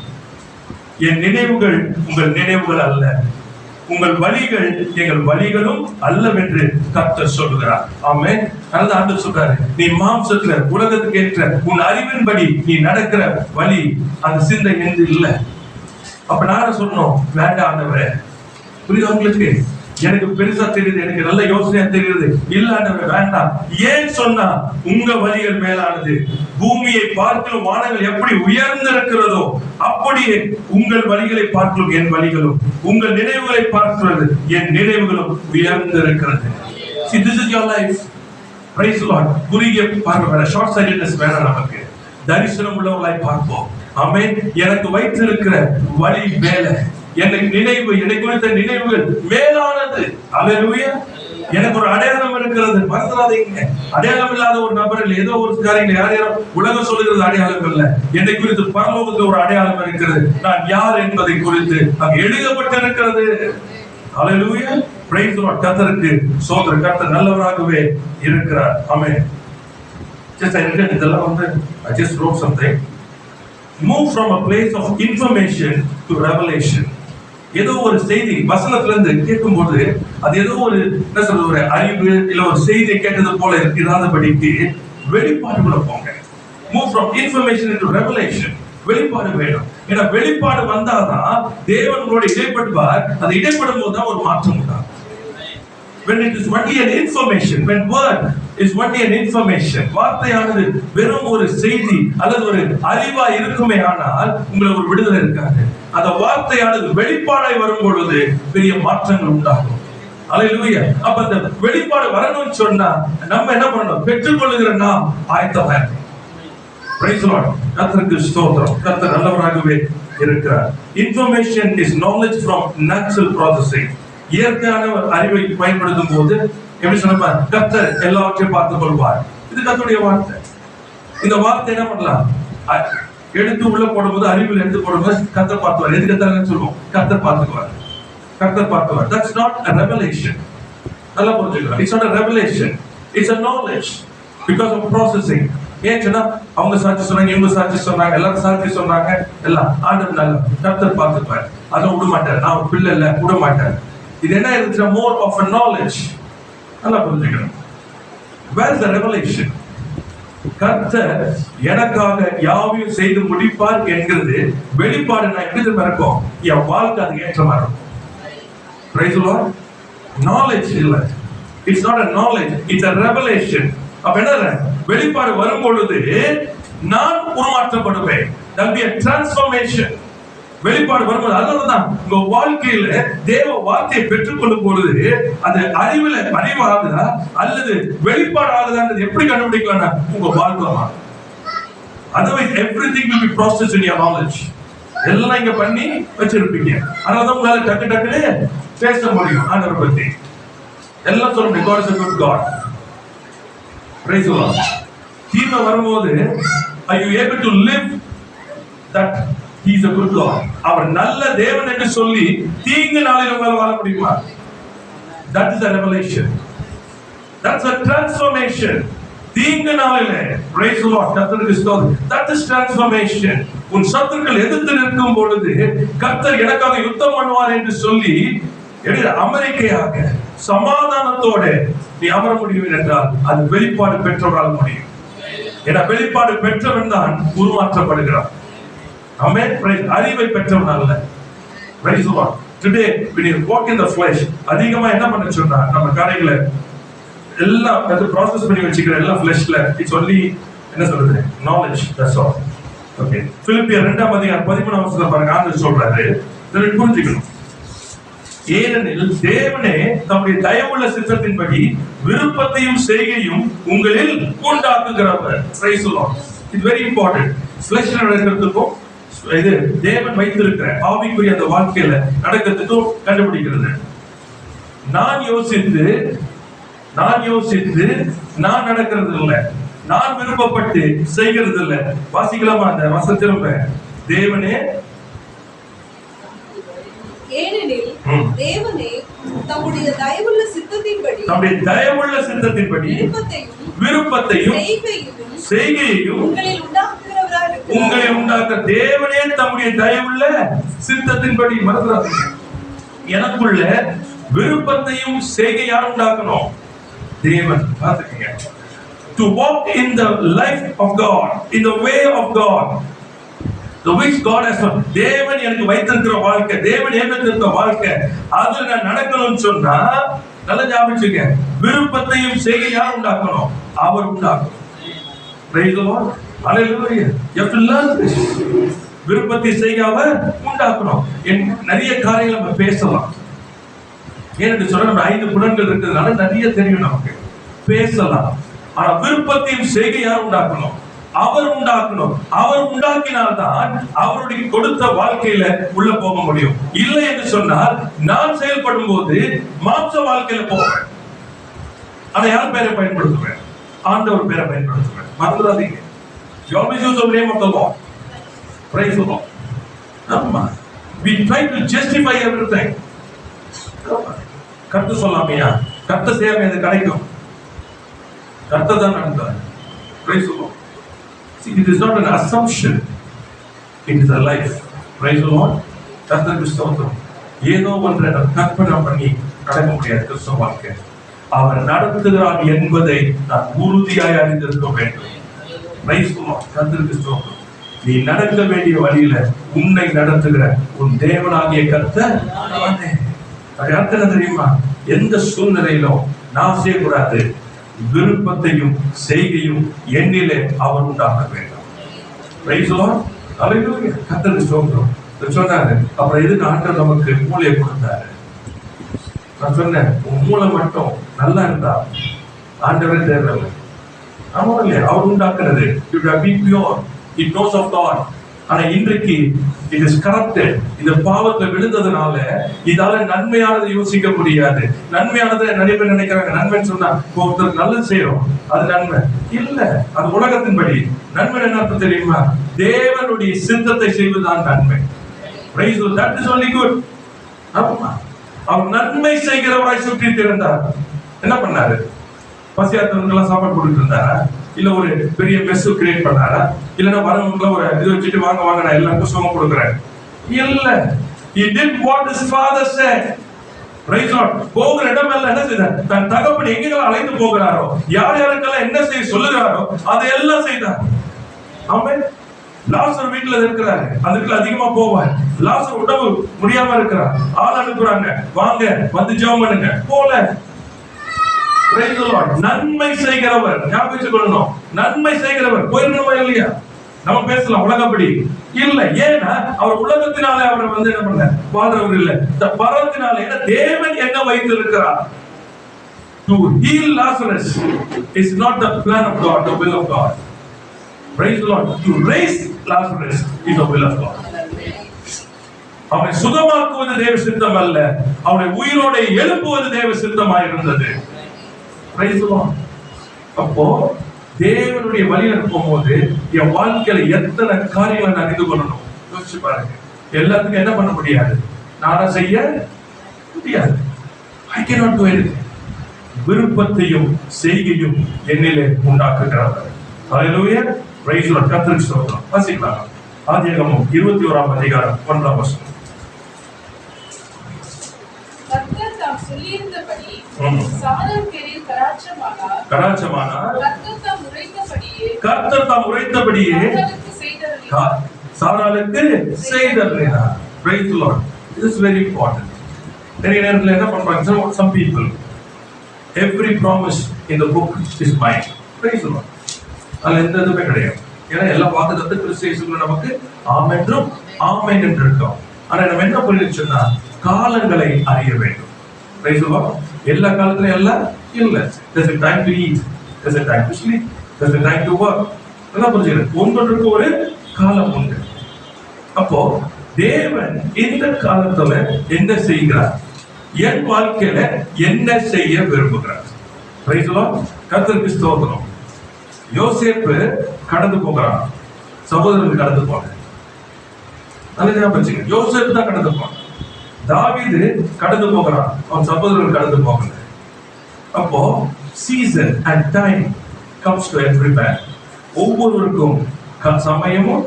என் நினைவுகள் உங்கள் நினைவுகள் அல்ல, உங்கள் வழிகள் எங்கள் வழிகளும் அல்லவென்று கர்த்தர் சொல்லுகிறார். ஆமென். அதனால ஆண்டவர் சொல்றாரு, நீ மாம்சத்துல உலகத்துக்கு ஏற்ற உன் அறிவின்படி நீ நடக்கிற வழி அந்த சிந்தை என்று இல்லை. அப்ப நான் சொல்லணும், வேண்டாம் ஆண்டவரே, புரியுது உங்களுக்கு? எனக்கு பெருசா தெரியுது, எனக்கு நல்ல யோசனையா தெரியுது, இல்ல ஆண்டவரே வேண்டாம். ஏன் சொன்னா உங்க வழிகள் மேலானது, பூமியை பார்க்கலும் வானங்கள் எப்படி உயர்ந்திருக்கிறதோ அப்படியே உங்கள் வழிகளை பார்க்கலும் என் வழிகளும், உங்கள் நினைவுகளை பார்க்கிறது என் நினைவுகளும் உயர்ந்திருக்கிறது. See, this is your life. Praise the Lord. குறுகிய பார்வை வேண்டாம், ஷார்ட் சைட்டட்னஸ் வேண்டாம், நமக்கு தரிசனம் உள்ளவர்களாய் பார்ப்போம். ஆமென். எனக்கு வைத்திருக்கிற வழி மேல, எனக்கு நினைவு, எனக்கு குறித்த நினைவுகள் மேலானது. ஹalleluya. எனக்கு ஒரு அடையாளம் இருக்கிறது, மறந்துடாதீங்க. அடையாளம் இல்லாத ஒரு நபர் ஏதோ ஒரு காரியங்கள் யாரும் உலகம் சொல்லுகிறது அடையாளம் இல்லை. என்னை குறித்து பரலோகத்தில் ஒரு அடையாளம் இருக்கிறது. நான் யார் என்பதை குறித்து அங்கு எழுதப்பட்டிருக்கிறது. ஹalleluya praise the Lord. கர்த்தருக்கு ஸ்தோத்திரம். கர்த்தர் நல்லவராகவே இருக்கிறார். ஆமென். இதெல்லாம் வந்து I just wrote something. Move from a place of information to revelation. ஏதோ ஒரு செய்தி வசனத்துல இருந்து கேட்கும்போது அது ஏதோ ஒரு என்ன சொல்றது, ஒரு அறிவு இல்ல ஒரு செய்தியை கேட்டது போல இராதபடிக்கு வெளிப்பாடுக்குள்ள போங்க. Move from information into revelation. வெளிப்பாடு வேணும். ஏன்னா வெளிப்பாடு வந்தாதான் தேவன் உங்களோட இடைப்படுவார். அது இடைப்படும் போது தான் ஒரு மாற்றம் உண்டாகும். When it is only an information, when word is only an information, வார்த்தையானது வெறும் ஒரு செய்தி அல்லது ஒரு அறிவா இருக்குமே ஆனால் உங்களை ஒரு விடுதலை இருக்காது. அந்த வார்த்தையானது வெளிப்பாடாய் வரும் பொழுது பெரிய மாற்றங்கள் உண்டாகும். ஹalleluya. அப்ப அந்த வெளிப்பாடு வரணும்னு சொன்னா நம்ம என்ன பண்ணணும்? பெற்றுக்கொள்ளுகிற நாம் ஆயத்தமா இருக்கணும். praise the Lord. கர்த்தருக்கு ஸ்தோத்திரம். கர்த்தர் நல்லவராகவே இருக்கிறார். Information is knowledge from natural processing. இயற்கையான அறிவை பயன்படுத்தும் போது எப்படி சொன்னா கர்த்தர் எல்லாவற்றையும் பார்த்துக் கொள்வார். இது கர்த்தருடைய வார்த்தை. இந்த வார்த்தை என்ன பண்ணலாம்? எடுத்து உள்ள போடும்போது, அறிவில் எடுத்து போடும்போது கர்த்தர் பார்த்துவார். எதுக்கு கர்த்தர் சொல்லுவோம்? கர்த்தர் பார்த்துக்குவார். கர்த்தர் பார்த்துவார். That's not a revelation. நல்லா புரிஞ்சுக்கலாம். It's not a revelation. It's a knowledge because of processing. ஏன் சொன்னா அவங்க சாட்சி சொன்னாங்க, இவங்க சாட்சி சொன்னாங்க, எல்லாரும் சாட்சி சொன்னாங்க, எல்லாம் ஆண்டவர் நல்ல கர்த்தர் பார்த்துக்குவார். அதை விட மாட்டார். நான் பிள்ளை இல்ல, விட மாட்டார். இது என்ன இருக்குன்னா more of a knowledge. நல்லா புரிஞ்சுக்கணும். Where is the revelation? கர்த்தர் எனக்காக யாவையும் செய்து முடிப்பார் என்கிறது வெளிப்பாடு. நான் எப்படி இருக்கும் என் வாழ்க்கை அது ஏற்றமா இருக்கும். Praise the Lord. Knowledge இல்ல. It's not a knowledge, it's a revelation. அப்ப என்ன வெளிப்பாடு வரும் பொழுது நான் உருமாற்றப்படுவேன். There will be a transformation. வெளிப்பாடு வரும்போது அதுதான் உங்க வாழ்க்கையில தேவ வார்த்தையை பெற்றுக்கொள்ளும் பொழுது அது அறிவாகுதா அல்லது வெளிப்பாடு ஆகுதான்றது எப்படி கண்டுபிடிக்கலாம்? உங்க வாழ்க்கை. Otherwise everything will be processed in your knowledge. எல்லாம் இங்க பண்ணி வச்சிருப்பீங்க. அதனால உங்களால டக்கு டக்குன்னு பேச முடியும். ஆண்டவரை பத்தி எல்லாம் சொல்ல முடியும். God is a good God. Praise the Lord. தீமை வரும்போது are you able to live that he is a good God? அவர் நல்ல தேவன் என்று சொல்லி தீங்கு நாளில் உங்களால் வாழ முடியுமா? That is a revelation. That's a transformation. தீங்கு நாளிலே praise the Lord. கர்த்தருக்கு ஸ்தோத்திரம். That is transformation. உன் சத்துருக்கள் எதிர்த்து நிற்கும் பொழுது கர்த்தர் எனக்காக யுத்தம் பண்ணுவார் என்று சொல்லி அமெரிக்கையாக சமாதானத்தோட நீ அமர முடியும் என்றால் அது வெளிப்பாடு பெற்றவரால் முடியும். ஏன்னா வெளிப்பாடு பெற்றவன் தான் உருமாற்றப்படுகிறான். Amen. அறிவை பெற்றவன் அல்ல. Praise the Lord. Today when you walk in the flesh, அதிகமா என்ன பண்ண சொன்னா நம்ம காரியங்களை எல்லாம் ப்ராசஸ் பண்ணி வச்சுக்கிற எல்லாம் fleshல it's only என்ன சொல்றது knowledge, that's all. Okay. பிலிப்பியர் 2 அதிகாரம் 13 வசனத்துல பாருங்க, ஆண்டவர் சொல்றாரு, இதை புரிஞ்சுக்கணும். ஏனெனில் தேவனே தம்முடைய தயவுள்ள சித்தத்தின்படி விருப்பத்தையும் செய்கையும் உங்களில் உண்டாக்குகிறவர். Praise the Lord. It's very important. Flesh நடக்கிறதுக்கும் இது தேவன் வைத்திருக்கிற ஆவிக்குரிய அந்த வாழ்க்கையில நடக்கிறதுக்கும் கண்டுபிடிக்கிறது. நான் யோசித்து நான் நடக்கிறது இல்லை, நான் விருப்பப்பட்டு செய்கிறது இல்லை. வாசிக்கலாமா அந்த வசனத்திலும்? தேவனே ஏனெனில் தேவனே தம்முடைய தயவுள்ள சித்தத்தின்படி விருப்பத்தையும் செய்கையையும் உங்களில் உண்டாக்க தேவனே தம்முடைய தயவுள்ள சித்தத்தின்படி. மறந்துடாதீங்க, எனக்குள்ள விருப்பத்தையும் செய்கையால் உண்டாக்கணும் தேவன். பார்த்துக்கங்க, to walk in the life of God, in the way of God, the which God has done. தேவன் எனக்கு வைத்திருக்கிற வாழ்க்கை, தேவன் ஏற்படுத்தியிருக்கிற வாழ்க்கை, அதுல நான் நடக்கணும்னு சொன்னா நல்ல ஞாபகம் வச்சுக்க, விருப்பத்தையும் செய்கையால் உண்டாக்கணும், அவர் உண்டாக்கணும். Praise the Lord. Hallelujah. You have to learn this. விருப்பத்தை செய்யாம உண்டாக்கணும். நிறைய காரியங்களை நம்ம பேசலாம். ஏன்னு சொன்னா நம்ம 5 புலன்கள் இருக்கிறதுனால நிறைய தெரியும் நமக்கு, பேசலாம். ஆனா விருப்பத்தையும் செய்கையால் உண்டாக்கணும், அவர் உண்டாக்கணும். அவர் உண்டாக்கினால்தான் அவருடைய கொடுத்த வாழ்க்கையில உள்ள போக முடியும். இல்லை என்று சொன்னால் நான் செயல்படும் போது மாம்ச வாழ்க்கையில போவேன். அதை யார் பேரை பயன்படுத்துவேன்? ஆண்டவர் பேரை பயன்படுத்துவேன். மறந்துடாதீங்க. You always use the name of the Lord. Praise the Lord. ஆமா, we try to justify everything. கர்த்தர் சொல்லாமையா, கர்த்தர் செய்யாம இது கிடைக்கும், கர்த்தர் தான் நடந்தார். Praise the Lord. See, it is not an assumption, it is a life. Praise the Lord. கர்த்தருக்கு ஸ்தோத்திரம். ஏதோ ஒன்றை கற்பனை பண்ணி நடக்க முடியாது கிறிஸ்தவ வாழ்க்கை. அவர் நடத்துகிறார் என்பதை நான் உறுதியாய் அறிந்திருக்க வேண்டும். Praise the Lord. கர்த்தருக்கு ஸ்தோத்திரம். நீ நடக்க வேண்டிய வழியில உன்னை நடத்துகிற உன் தேவனாகிய கர்த்தர் நானே. அது அர்த்தம் தெரியுமா? எந்த சூழ்நிலையிலும் நான் செய்யக்கூடாது, விருப்பத்தையும் செய்கையும் என்னிலே அவர் உண்டாக்க வேண்டும். Praise the Lord. Hallelujah. கர்த்தருக்கு ஸ்தோத்திரம். சொன்னாரு, அப்புறம் எதுக்கு ஆண்டவர் நமக்கு மூளையை கொடுத்தாரு? நான் சொன்னேன், உன் மூளை மட்டும் நல்லா இருந்தா ஆண்டவரே தேவையில்லை. ஆமா இல்லையா? அவர் உண்டாக்குறது. You have been pure. It knows of God. ஆனா இன்றைக்கு it is corrupted. இந்த பாவத்துல விழுந்ததுனால இதால நன்மையானதை யோசிக்க முடியாது. நன்மையானதை நிறைய பேர் நினைக்கிறாங்க, நன்மைன்னு சொன்னா ஒருத்தருக்கு நல்லது செய்யறோம் அது நன்மை இல்ல. அது உலகத்தின்படி நன்மை என்ன அர்த்தம் தெரியுமா? தேவனுடைய சித்தத்தை செய்வதுதான் நன்மை. Praise the Lord. That is only good. ஆமா, அவர் நன்மை செய்கிறவராய் சுற்றி திறந்தார். என்ன பண்ணாரு? பசியாத்தவங்களுக்கெல்லாம் சாப்பாடு கொடுத்துட்டு இருந்தாரா? இல்ல ஒரு பெரிய மெஸ் கிரியேட் பண்ணாரா? இல்லன்னா வரவங்க ஒரு இது வச்சுட்டு வாங்க வாங்க நான் எல்லாருக்கும் சுகம் கொடுக்குறேன் இல்ல. He did what his father said. Praise God. போகிற இடமெல்லாம் என்ன செய்தார்? தன் தகப்பன் எங்கெல்லாம் அழைத்து போகிறாரோ, யார் யாருக்கெல்லாம் என்ன செய்ய சொல்லுகிறாரோ அதையெல்லாம் செய்தார். ஆமென். லாசர் வீட்டுல இருக்கிறாரு, அதுக்கு அதிகமா போவார். லாசர் உடம்பு முடியாம இருக்கிறார், ஆள் அனுப்புறாங்க, வாங்க வந்து ஜெபம் பண்ணுங்க, போல. Praise the Lord. நன்மை செய்கிறவர், ஞாபகம் வச்சுக்கணும், நன்மை செய்கிறவர். போயிருக்கணுமா இல்லையா? நம்ம பேசலாம் உலகப்படி இல்ல. ஏன்னா அவர் உலகத்தினாலே அவரை வந்து என்ன பண்ண வாழ்றவர் இல்ல, இந்த பரத்தினாலே. ஏன்னா தேவன் என்ன வைத்திருக்கிறார்? To heal Lazarus is not the plan of God, the will of God. Praise the Lord. To raise Lazarus is the will of God. அவனை சுகமாக்குவது தேவ சித்தம் அல்ல, அவனை உயிரோட எழுப்புவது தேவ சித்தமாய் இருந்தது. Praise the Lord. அப்போ தேவனுடைய வழியில இருக்கும்போது என் வாழ்க்கையில எத்தனை காரியங்களை நான் அறிந்து கொள்ளணும் யோசிச்சு பாருங்க. எல்லாத்துக்கும் என்ன பண்ண முடியாது, நானா செய்ய முடியாது. I cannot do anything. விருப்பத்தையும் செய்கையும் என்னிலே உண்டாக்குகிறார். Hallelujah. Praise the Lord. கர்த்தருக்கு ஸ்தோத்திரம். வாசிக்கலாம். ஆதியாகமம் 21ஆம் அதிகாரம் 1ஆம் வசனம். கர்த்தர் தாம் சொல்லியிருந்தபடி சாராள் பேரில் கராச்சமானார். கர்த்தர் தாம் உரைத்தபடியே சாராளுக்கு செய்தருளினார். Praise the Lord. This is very important. நிறைய நேரத்துல என்ன பண்றாங்க, some people, every promise in the book is mine. Praise the Lord. அதுல எந்த இதுவுமே கிடையாது. ஏன்னா எல்லா வாக்குத்தத்தம் கிறிஸ்து இயேசுக்குள்ள நமக்கு ஆமென்றும் ஆமென் என்று இருக்கோம். ஆனா நம்ம என்ன புரிஞ்சுச்சோம்னா, காலங்களை அறிய வேண்டும். Praise the Lord. எல்லா காலத்திலும் எல்லாம் இல்ல. There's a time to eat, there's a time to sleep, there's a time to work. எல்லாம் புரிஞ்சுக்கிறேன். ஒவ்வொன்றுக்கு ஒரு காலம் உண்டு. அப்போ தேவன் இந்த காலத்துல என்ன செய்கிறார், என் வாழ்க்கையில என்ன செய்ய விரும்புகிறார். Praise the Lord. கர்த்தருக்கு ஸ்தோத்திரம். யோசேப்பு கடந்து போகிறான், சகோதரர்கள் கடந்து போனாங்க. யோசேப்பு தான் கடந்து போனான். தாவீது கடந்து போகிறான், அவன் சகோதரர்கள் கடந்து போகல. அப்போ season and time comes to every man. ஒவ்வொருவருக்கும் சமயமும்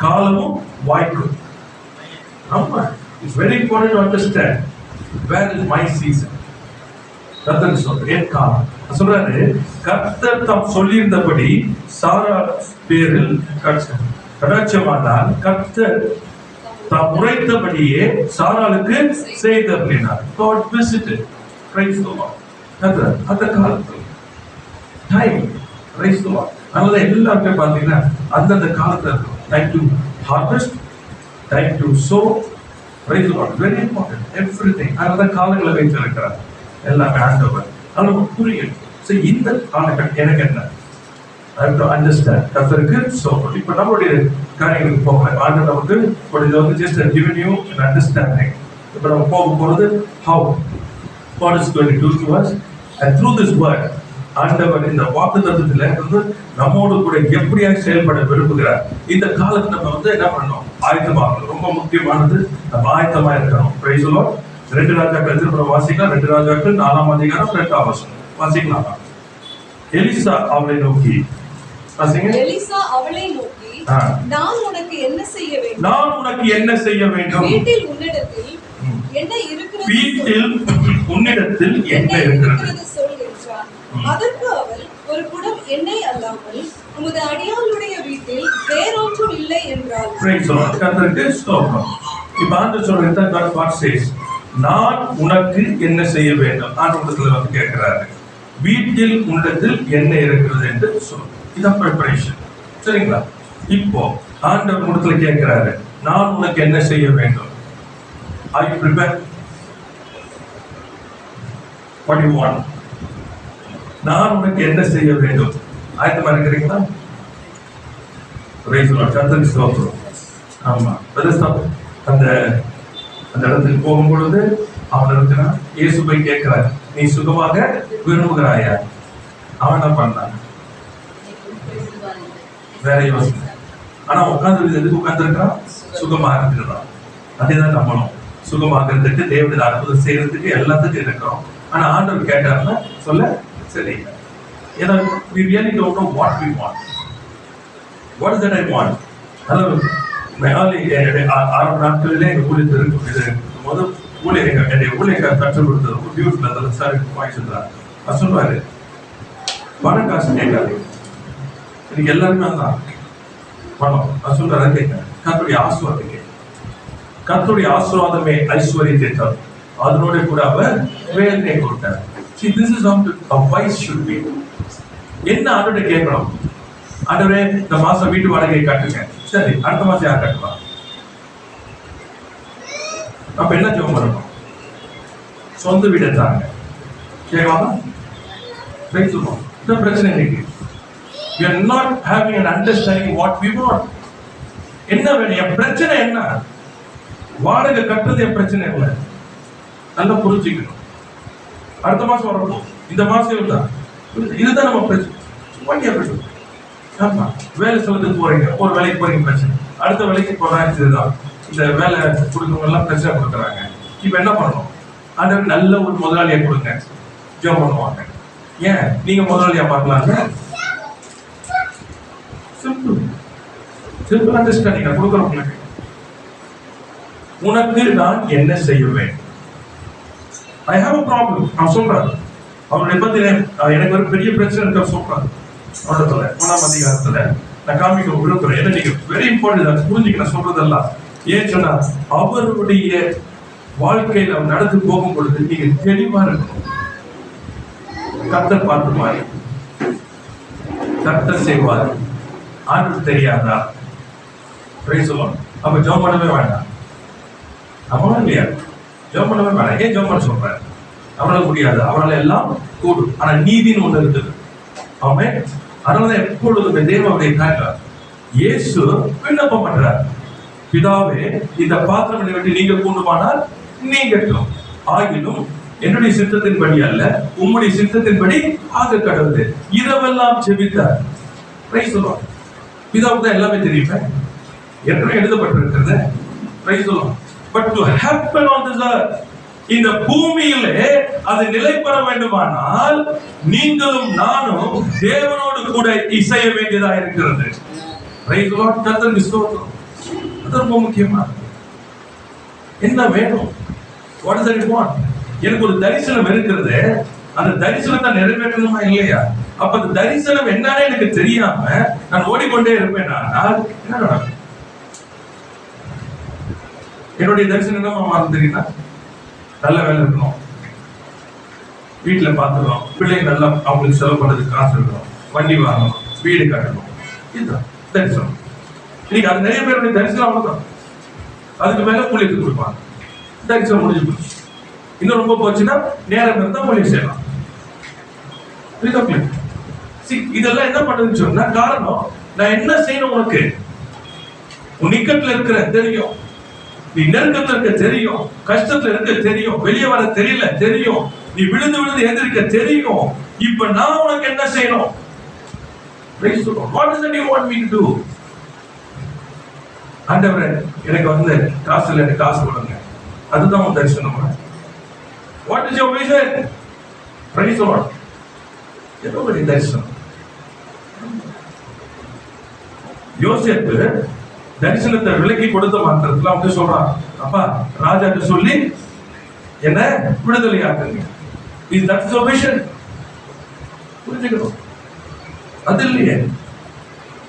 காலமும் வாய்க்கும். ஆமா, it's very important to understand where is my season. கர்த்தர் சொல்ற என் காலம் சொல்றாரு. கர்த்தர் தாம் சொல்லியிருந்தபடி சாரா பேரில் கடாட்சமானால் கர்த்தர் தாம் உரைத்தபடியே சாராளுக்கு செய்து அப்படின்னார். God visited. Praise the Lord. அந்த காலத்துல டைம். Praise the Lord. அதனால எல்லாருமே பாத்தீங்கன்னா அந்தந்த காலத்துல இருக்கும். Time to harvest, time to sow. Praise the Lord. Very important. Everything. அதனால காலங்களை வைத்திருக்கிறார் எல்லாமே ஆண்டவர். அதனால புரியும். இந்த காலங்கள் எனக்கு என்ன, I have to understand. கர்த்தருக்கு சோகம். இப்ப நம்மளுடைய காரியங்களுக்கு போகலாம். ஆண்டவர் நமக்கு இது வந்து just giving you an understanding. இப்ப நம்ம போகிறது how God is going to do to us, and through this word ஆண்டவர் இந்த வாக்குத்தத்தத்துல வந்து நம்மோடு கூட எப்படியா செயல்பட விரும்புகிறார். இந்த காலத்துல நம்ம வந்து என்ன பண்ணணும், ஆயத்தமாகணும். ரொம்ப முக்கியமானது நம்ம ஆயத்தமா இருக்கணும். Praise the Lord. 2 ராஜாக்கள் திரும்ப வாசிக்கலாம். 2 ராஜாக்கள் 4ஆம் அதிகாரம் 2ஆம் வசனம் வாசிக்கலாம். எலிசா அவளை நோக்கி, எலிசா அவளை நோக்கி, நான் உனக்கு என்ன செய்ய வேண்டும்? நான் உனக்கு என்ன செய்ய வேண்டும்? வீட்டில் உன்னிடத்தில் என்ன இருக்கிறது? வீட்டில் உன்னிடத்தில் என்ன இருக்கிறது சொல் என்றார். அதற்கு அவள், ஒரு குடம் எண்ணெய் அல்லாமல் உமது அடியாளுடைய வீட்டில் வேறொன்றும் இல்லை என்றாள். Praise the Lord. கர்த்தருக்கு ஸ்தோத்திரம். இப்ப ஆண்டவர் சொல்றாரு, God says, நான் உனக்கு என்ன செய்ய வேண்டும். ஆண்டவரிடத்துல வந்து கேட்கிறாரு, வீட்டில் உன்னிடத்தில் என்ன இருக்கிறது என்று சொல்லு. இதான் ப்ரிப்பரேஷன். சரிங்களா? இப்போ ஆண்டவர் இடத்துல கேட்கிறாரு, நான் உனக்கு என்ன செய்ய வேண்டும். Are you prepared? What do you want? நான் உனக்கு என்ன செய்ய வேண்டும். ஆயத்தமா இருக்கிறீங்களா? Praise the Lord. கர்த்தருக்கு ஸ்தோத்திரம். ஆமா, அந்த இடத்துக்கு போகும்பொழுது அவன் இருக்கிறான். இயேசுவை கேட்கிறார், நீ சுகமாக விரும்புகிறாயா? அவன் என்ன பண்ணான், வேற யோசனை. ஆனா உட்கார்ந்து எதுக்கு உட்கார்ந்துருக்கான், சுகமா இருக்கிறான். அதேதான் நம்மளும் சுகமாகிறதுக்கு, தேவனுடைய அற்புதம் செய்யறதுக்கு, எல்லாத்துக்கும் இருக்கிறோம். ஆனா ஆண்டவர் கேட்டாருன்னா சொல்ல சரி. ஏன்னா we really don't know what we want. What is that I want? அதாவது ஆரம்ப நாட்களிலே எங்க ஊழியர் இருக்கும். இது முதல் ஊழியர் என்னுடைய ஊழியர் கற்றுக் கொடுத்தது ஒரு பியூட்டிஃபுல். அதில் சார் பாயிண்ட் சொல்றாரு. அவர் சொல்லுவாரு, பணம் காசு கேட்காது, எனக்கு எல்லாருமே தான் பணம். அவர் சொல்றாரு, கேட்க கர்த்தருடைய ஆசீர்வாதம் கேட்க. கர்த்தருடைய ஆசீர்வாதமே ஐஸ்வர்யத்தை தரும், அதனோட கூட அவர் வேதனை கொடுத்தார். See, this is how a wise should be. என்ன ஆண்டவரை கேட்கணும், ஆண்டவரே இந்த மாசம் வீட்டு வாடகை கட்டுங்க. சரி, அடுத்த மாசம் யார் கட்டுவா? அப்ப என்ன ஜெபம் பண்ணணும், சொந்த வீடை தாங்க கேட்கலாமா? சொல்லுவோம். இந்த பிரச்சனை இருக்கு. We are not having an understanding what we want. என்ன வேணும், என் பிரச்சனை என்ன, வாடகை கட்டுறது என் பிரச்சனை இல்லை. நல்லா புரிஞ்சுக்கணும். அடுத்த மாசம் வரணும், இந்த மாசம் தான், இதுதான் நம்ம பிரச்சனை. ஆமா, வேலை சொல்றதுக்கு போறீங்க, ஒரு வேலைக்கு போறீங்க பிரச்சனை, அடுத்த வேலைக்கு போறாங்க இதுதான். இந்த வேலை கொடுக்கறவங்க எல்லாம் பிரச்சனை கொடுக்குறாங்க. இப்ப என்ன பண்ணணும், ஆண்டவர் நல்ல ஒரு முதலாளியை கொடுங்க, ஜெபம் பண்ணுவாங்க. ஏன் நீங்க முதலாளியா பார்க்கலாம். சிம்பிள் அண்டர்ஸ்டாண்டிங் கொடுக்குறவங்களுக்கு. உனக்கு நான் என்ன செய்ய வேண்டும். I have a problem. நான் சொல்றேன், அவருடைய பத்தியில எனக்கு ஒரு பெரிய பிரச்சனை இருக்க சொல்றேன். அவரிடத்துல 1ஆம் அதிகாரத்துல நான் காமிக்க விரும்புறேன். ஏன்னா நீங்க வெரி இம்பார்ட்டன்ட் புரிஞ்சுக்க நான் சொல்றதெல்லாம். ஏன் சொன்னா, அவருடைய வாழ்க்கையில அவர் நடந்து போகும் பொழுது நீங்க தெளிவா இருக்கணும். கர்த்தர் பார்த்து மாதிரி கர்த்தர் செய்வார், ஆண்டு தெரியாதா? அப்ப ஜெபம் பண்ணவே வேண்டாம். ஆமா இல்லையா? ஜெபம் பண்ணவே வேணாம். ஏன் ஜெபம் பண்ண சொல்றாரு? அவரால் முடியாது, அவரால் எல்லாம் கூடும். ஆனா நீதின்னு ஒண்ணு இருக்குது. ஆமென். அதனாலதான் எப்பொழுதுமே தேவனுடைய காரியம் இயேசு விண்ணப்பம் பண்றார். பிதாவே, இந்த பாத்திரம் என்னை விட்டு நீங்க கூண்டுமானால் நீங்கட்டும், ஆகிலும் என்னுடைய சித்தத்தின்படி அல்ல உம்முடைய சித்தத்தின்படி ஆக கடவுது. இரவெல்லாம் ஜெபித்தார். Praise the Lord. பிதாவுக்கு தான் எல்லாமே தெரியுமே, ஏற்கனவே எழுதப்பட்டிருக்கிறது. Praise the Lord. But to happen on this earth, இந்த பூமியிலே அது நிலை பெற வேண்டுமானால் நீங்களும் நானும் தேவனோடு கூட இசைய வேண்டியதா இருக்கிறது. Price the Lord. கர்த்தருக்கு ஸ்தோத்திரம். அது ரொம்ப முக்கியமா. என்ன வேணும்? What is that want? எனக்கு ஒரு தரிசனம் இருக்கிறது, அந்த தரிசனத்தை நிறைவேற்றணுமா இல்லையா? அப்ப அந்த தரிசனம் என்னன்னு எனக்கு தெரியாம நான் ஓடிக்கொண்டே இருப்பேன். என்ன நடக்கும்? என்னுடைய தரிசனம் என்னமா தெரியுமா? நல்ல வேலை இருக்கணும், வீட்டுல பாத்துக்கணும், பிள்ளைங்க நல்லா அவங்களுக்கு செலவு பண்றதுக்கு காசு இருக்கணும், வண்டி வாங்கணும், வீடு கட்டணும். இதுதான் தரிசனம். இன்னைக்கு அது நிறைய பேருடைய தரிசனம் அவ்வளவுதான். அதுக்கு மேல ஊழியத்துக்கு கொடுப்பாங்க. தரிசனம் முடிஞ்சு போச்சு. இன்னும் ரொம்ப போச்சுன்னா நேரம் இருந்தா ஊழியம் செய்யலாம். இதெல்லாம் என்ன பண்ணுதுன்னு சொன்னா காரணம், நான் என்ன செய்யணும் உனக்கு? உன் நிக்கத்துல இருக்கிற தெரியும், நீ நெருக்கத்துல இருக்க தெரியும், கஷ்டத்துல இருக்க தெரியும், வெளியே வர தெரியல தெரியும், நீ விழுந்து விழுந்து எந்திரிக்க தெரியும். இப்ப நான் உனக்கு என்ன செய்யணும்? What is it you want me to do? ஆண்டவரே, எனக்கு வந்து காசு இல்லை, எனக்கு காசு கொடுங்க. அதுதான் உன் தரிசனம். What is your vision? Praise the Lord. என்னுடைய தரிசனம். யோசேப்பு தரிசனத்தை விலக்கி கொடுத்த மாத்திரத்துல அவங்க சொல்றான், அப்பா ராஜாக்கு சொல்லி என்ன விடுதலை ஆக்குங்க. Is that your vision? புரிஞ்சுக்கணும். அது இல்லையே.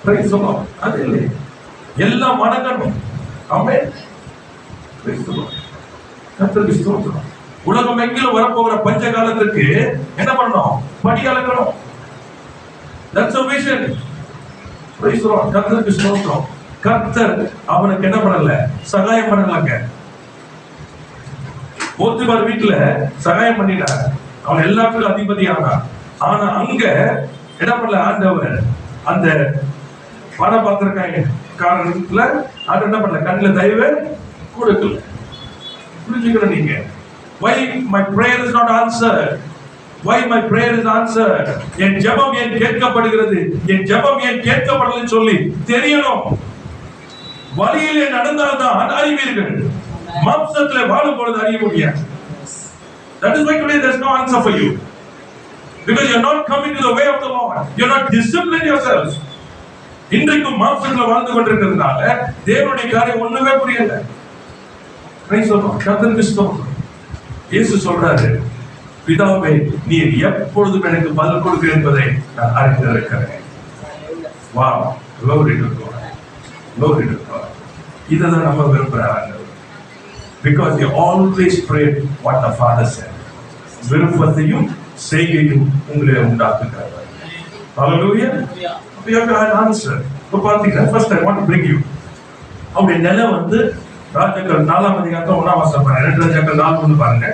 Praise the Lord. அது இல்லையே. எல்லாம் வணங்கணும். ஆமென். Praise the Lord. கர்த்தருக்கு ஸ்தோத்திரம். உலகம் எங்கிலும் வரப்போகிற பஞ்ச காலத்துக்கு என்ன பண்ணணும்? படி அளக்கணும். That's your vision. Praise the Lord. கர்த்தருக்கு ஸ்தோத்திரம். கர்த்தர் அவனுக்கு என்ன பண்ணல? சகாயம் பண்ணலங்க. போத்திபார் வீட்டுல சகாயம் பண்ணினார், அவன் எல்லாத்துக்கும் அதிபதியானான். ஆனா அங்க என்ன பண்ணல ஆண்டவர்? அந்த பணம் பார்த்திருக்காங்க காரணத்துல அது என்ன பண்ணல? கண்ணுல தயவு கொடுக்கல. புரிஞ்சுக்கணும் நீங்க. Why my prayer is not answered? Why my prayer is answered? என் ஜெபம் ஏன் கேட்கப்படுகிறது, என் ஜெபம் ஏன் கேட்கப்படலன்னு சொல்லி தெரியணும். வழியிலே நடந்தால்தான் அறிவீர்கள், மாம்சத்திலே வாழும் பொழுது அறிய முடியாது. That is why today there is no answer for you, because you are not coming to the way of the Lord. You are not disciplined yourselves. இன்றைக்கும் மாம்சத்துல வாழ்ந்து கொண்டிருக்கிறதுனால தேவனுடைய காரியம் ஒண்ணுமே புரியல. Price the Lord. கர்த்தருக்கு ஸ்தோத்திரம். இயேசு சொல்றாரு, பிதாவே நீர் எப்பொழுதும் எனக்கு பதில் கொடுக்க என்பதை நான் அறிந்திருக்கிறேன். Wow, glory to God. Glory to God. இதுதான் நம்ம விரும்புறாங்க. Because you always pray what the Father said. விருப்பத்தையும் செய்கையும் உங்களை உண்டாக்குகிறார். Hallelujah. We have an answer. இப்போ பார்த்தீங்கன்னா first I want to bring you. அவருடைய நிலை வந்து ராஜாக்கள் 4ஆம் அதிகாரம் 1ஆம் வசனம் பாருங்க. 2 ராஜாக்கள் 4 பாருங்க.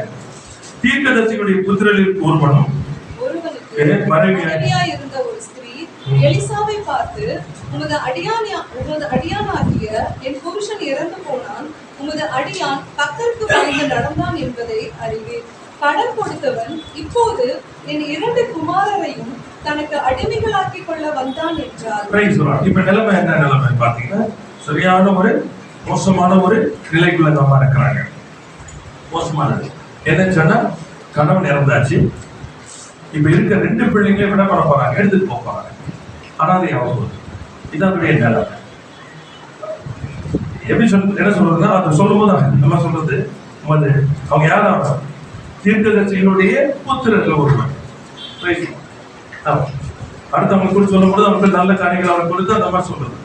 தீர்க்கதரிசிகளுடைய புத்திரரில் ஒருவனும் மனைவியாய் இருந்த ஒரு ஸ்திரீ எலிசாவை பார்த்து, உமது அடியானாகிய என் புருஷன் இறந்து போனான், உமது அடியான் கர்த்தருக்கு பயந்து நடந்தான் என்பதை அறிவேன். கடன் கொடுத்தவன் இப்போது என் 2 குமாரரையும் தனக்கு அடிமைகளாக்கி கொள்ள வந்தான் என்றார். இப்ப நிலைமை என்ன? நிலைமை பாத்தீங்கன்னா சரியான ஒரு மோசமான ஒரு நிலைக்குள்ள நம்ம இருக்கிறாங்க. மோசமானது என்னன்னு சொன்னா, கணவன் இறந்தாச்சு, இப்ப இருக்க 2 பிள்ளைங்களை விட பண்ண போறாங்க, எடுத்துட்டு போறாங்க, அனாதை ஆகும். இதான் நிலைமை. எப்படி என்ன சொல்றதுன்னா, அது சொல்லும் போது நம்ம சொல்றது அவங்க யாரும் தீர்க்கதரிசிகளுடைய புத்திரர்கள் ஒருவன். அடுத்தவங்க கூட சொல்லும் போது அவங்களுக்கு நல்ல காரியங்கள் அவங்க கொடுத்து அந்த மாதிரி சொல்றது.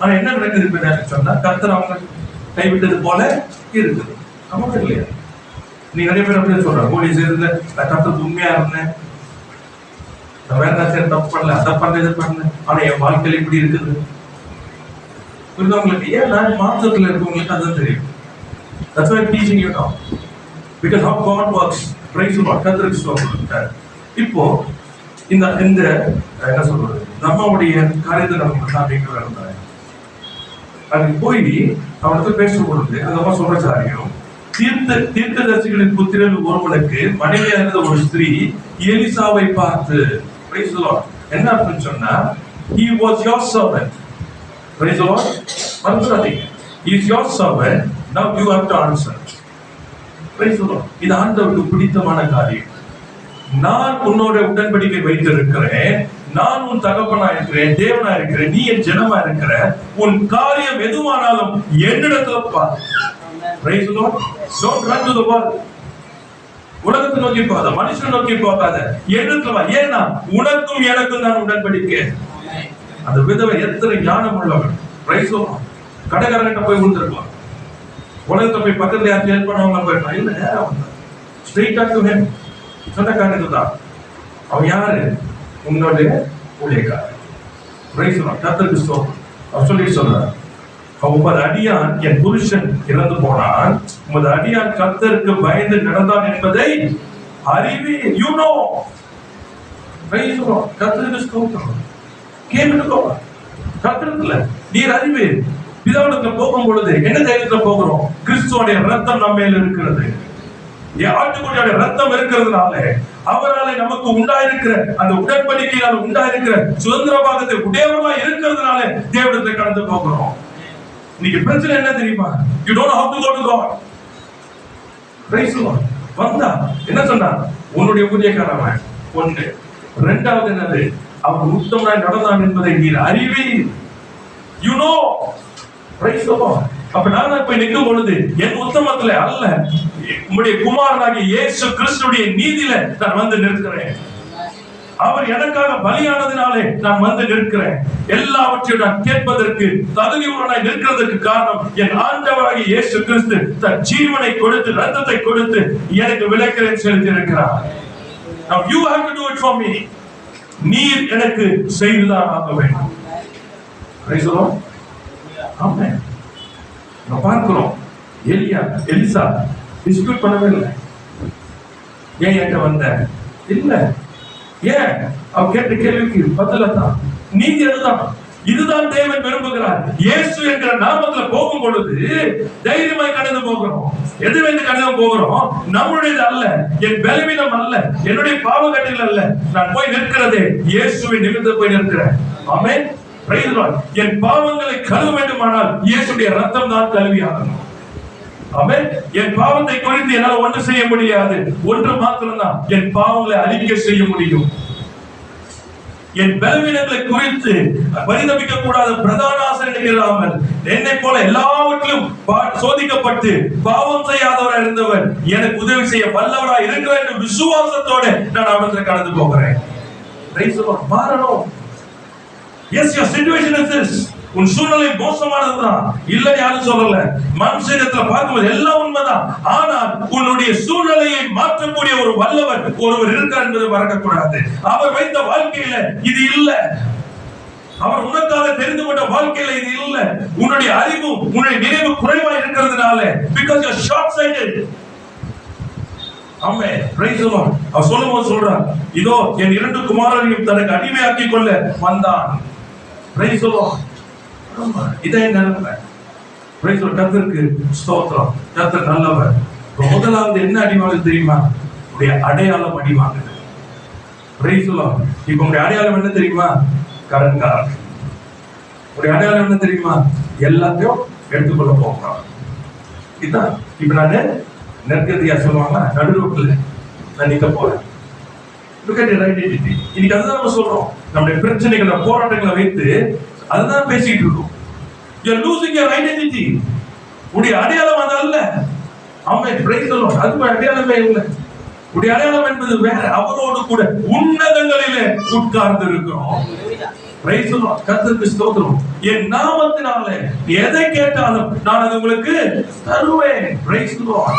ஆனா என்ன நடக்குது சொன்னா, கர்த்தர் அவங்க கைவிட்டது போல இருக்குது. ஆமா இல்லையா? நீ நிறைய பேர் அப்படியே சொல்றாங்க, போலீஸ் இருந்த நான் கர்த்தருக்கு உண்மையா இருந்தேன், வேற ஏதாச்சும் தப்பு பண்ணல, அதை பண்ண இதை பண்ண, ஆனா என் வாழ்க்கையில இப்படி இருக்குது. புரிஞ்சவங்களுக்கு ஏன் நான் மாற்றத்துல இருக்கவங்களுக்கு அதுதான் தெரியும். That's why I'm teaching you now. because how God works. Praise the Lord. கர்த்தருக்கு ஸ்தோத்திரம். இப்போ இந்த இந்த என்ன சொல்றது, நம்மளுடைய காரியத்தை நம்ம சாதிக்க இருந்தாங்க. அது போய் அவனுக்கு பேசும் பொழுது அந்த சொல்ற காரியம், தீர்க்கதரிசிகளின் புத்திரன் ஒருவனுக்கு மனைவியா இருந்த ஒரு ஸ்திரீ எலிசாவை பார்த்து, praise the Lord, என்ன அர்த்தம் சொன்னா, he was your servant. Praise the Lord. மறந்துடாதீங்க, he is your servant, now you have to answer. Praise the Lord. இது ஆண்டவருக்கு பிடித்தமான காரியம். நான் உன்னோட உடன்படிக்கை வைத்திருக்கிறேன், நான் உன் தகப்பனா இருக்கிறேன், தேவனா இருக்கிறேன், நீ என் ஜனமா இருக்கிற, உன் காரியம் எதுவானாலும் என்னிடத்துல பார். Praise the Lord. Don't run to the world. உலகத்தை நோக்கி போகாத, மனுஷன் நோக்கி போகாத, என்னிடத்துல வா. ஏன்னா உனக்கும் எனக்கும் நான் உடன்படிக்கை. அந்த விதவை எத்தனை ஞானம் உள்ளவன். Praise the Lord. கடைக்காரங்கிட்ட போய் விழுந்திருக்கலாம், உலகத்தை போய் பக்கத்துல யாரும் ஹெல்ப் பண்ணவங்க போயிருக்கலாம். இல்ல, ஸ்ட்ரெயிட்டா டு ஹிம். சொந்தக்காரங்க தான். அவன் யாரு? உன்னுடைய ஊழியக்காரன். Praise the Lord. கர்த்தருக்கு ஸ்தோத்திரம். அவர் சொல்லி சொல்றார், உமது அடியான் என் புருஷன் இறந்து போனான், உமது அடியான் கர்த்தருக்கு பயந்து நடந்தான் என்பதை அறிவி. You know. Praise the Lord. கர்த்தருக்கு ஸ்தோத்திரம். கேட்டுக்கோ. கர்த்தருக்குல நீர் அறிவு. பிதாவிடத்துல போகும் பொழுது என்ன தைரியத்துல போகிறோம்? கிறிஸ்துவோடைய ரத்தம் நம்ம மேல இருக்கிறது. ஆட்டுக்குட்டியோட ரத்தம் இருக்கிறதுனால அவரால் நமக்கு உண்டாயிருக்கிற அந்த உடன்படிக்கையால் உண்டாயிருக்கிற சுதந்திர பாகத்தை உடையவர்களா இருக்கிறதுனால தேவனிடத்தை கடந்து போகிறோம். இன்னைக்கு பிரச்சனை என்ன தெரியுமா? You don't know how to go to God. Praise the Lord. வந்தா என்ன சொன்னா, உன்னுடைய ஊழியக்காரன் ஒன்று. இரண்டாவது என்னது, அவன் உத்தமனாய் நடந்தான் என்பதை நீர் அறிவி. You know. Praise the Lord. அப்ப நான் போய் நிற்கும் பொழுது என் உத்தமத்துல அல்ல, உம்முடைய குமாரனாகிய இயேசு கிறிஸ்துடைய நீதியில நான் வந்து நிற்கிறேன். அவர் எனக்காக பலியானதினாலே நான் வந்து நிற்கிறேன். எல்லாவற்றையும் நான் கேட்பதற்கு தகுதி உள்ளவனாய் நிற்கிறதுக்கு காரணம் என் ஆண்டவராகிய இயேசு கிறிஸ்து தன் ஜீவனை கொடுத்து ரத்தத்தை கொடுத்து எனக்கு விலைக்கரை செலுத்தி இருக்கிறார். Now you have to do it for me. நீர் எனக்கு செய்துதான் ஆக வேண்டும். Praise the Lord. ஆமென். நான் பார்க்கிறோம், எலிசா டிஸ்பியூட் பண்ணவே இல்லை. ஏன் என்கிட்ட வந்த? இல்ல. ஏன்? அவ கேட்ட கேள்விக்கு பதில தான் நீங்க அதுதான். இதுதான் தேவன் விரும்புகிறார். இயேசு என்கிற நாமத்துல போகும் பொழுது தைரியமாய் கடந்து போகிறோம். எது வந்து கடந்து போகிறோம்? நம்முடையது அல்ல, என் பலவீனம் அல்ல, என்னுடைய பாவக்கட்டில் அல்ல. நான் போய் நிற்கிறதே இயேசுவின் நிமித்தம் போய் நிற்கிறேன். ஆமென். Praise the Lord. என் பாவங்களை கழுவ வேண்டுமானால் இயேசுடைய ரத்தம் தான் கழுவியாகணும். ஆமென். என் பாவத்தை குறித்து என்னால் ஒன்று செய்ய முடியாது. ஒன்று மாத்திரம்தான், என் பாவங்களை அழிக்க செய்ய முடியும். என் பலவீனங்களை குறித்து பரிதபிக்க கூடாத பிரதான ஆசாரியன் இல்லாமல் என்னை போல எல்லாவற்றிலும் சோதிக்கப்பட்டு பாவம் செய்யாதவராக இருந்தவர் எனக்கு உதவி செய்ய வல்லவராக இருக்கிறார் என்ற விசுவாசத்தோட நான் அவரிடத்தில் கடந்து போகிறேன். Praise the Lord. மாறணும். Yes, your situation is this. உன் சூழ்நிலை மோசமானதுதான், இல்ல யாரும் சொல்லல. மனுஷத்துல பார்க்கும்போது எல்லாம் உண்மைதான். ஆனால் உன்னுடைய சூழ்நிலையை மாற்றக்கூடிய ஒரு வல்லவர் ஒருவர் இருக்கார் என்பதை மறக்க கூடாது. அவர் வைத்த வாழ்க்கையில இது இல்ல, அவர் உனக்காக தெரிந்து கொண்ட வாழ்க்கையில இது இல்ல. உன்னுடைய அறிவு, உன்னுடைய நினைவு குறைவா இருக்கிறதுனால, because you are short sighted. Amen. Praise the Lord. அவர் சொல்லும்போது சொல்றார், இதோ என் இரண்டு குமாரரையும் தனக்கு அடிமையாக்கி கொள்ள வந்தான். Praise the Lord. இதை நினைப்ப. Praise the Lord. கர்த்தருக்கு ஸ்தோத்திரம். கர்த்தர் நல்லவர். முதலாவது என்ன அடிவாங்குது தெரியுமா? உடைய அடையாளம் அடிவாங்குது. Praise the Lord. இப்போ உடைய அடையாளம் என்ன தெரியுமா? கடன்காரன். உடைய அடையாளம் என்ன தெரியுமா? எல்லாத்தையும் எடுத்துக்கொள்ள போகிறான். இதான் இப்ப நான் நெருக்கடியா சொல்லுவாங்க, நடு ரோட்ல நான் நிக்க போறேன். Look at your identity. இன்னைக்கு அதுதான் நம்ம சொல்றோம். நம்முடைய பிரச்சனைகளை, போராட்டங்களை வைத்து அதுதான் பேசிட்டு இருக்கோம். You are losing your identity. உடைய அடையாளம் அது அல்ல. ஆமென். Praise the Lord. அது அடையாளமே இல்லை. உடைய அடையாளம் என்பது வேற. அவரோடு கூட உன்னதங்களிலே உட்கார்ந்து இருக்கிறோம். Praise the Lord. கர்த்தருக்கு ஸ்தோத்திரம். என் நாமத்தினாலே எதை கேட்டாலும் நான் அது உங்களுக்கு தருவேன். Praise the Lord.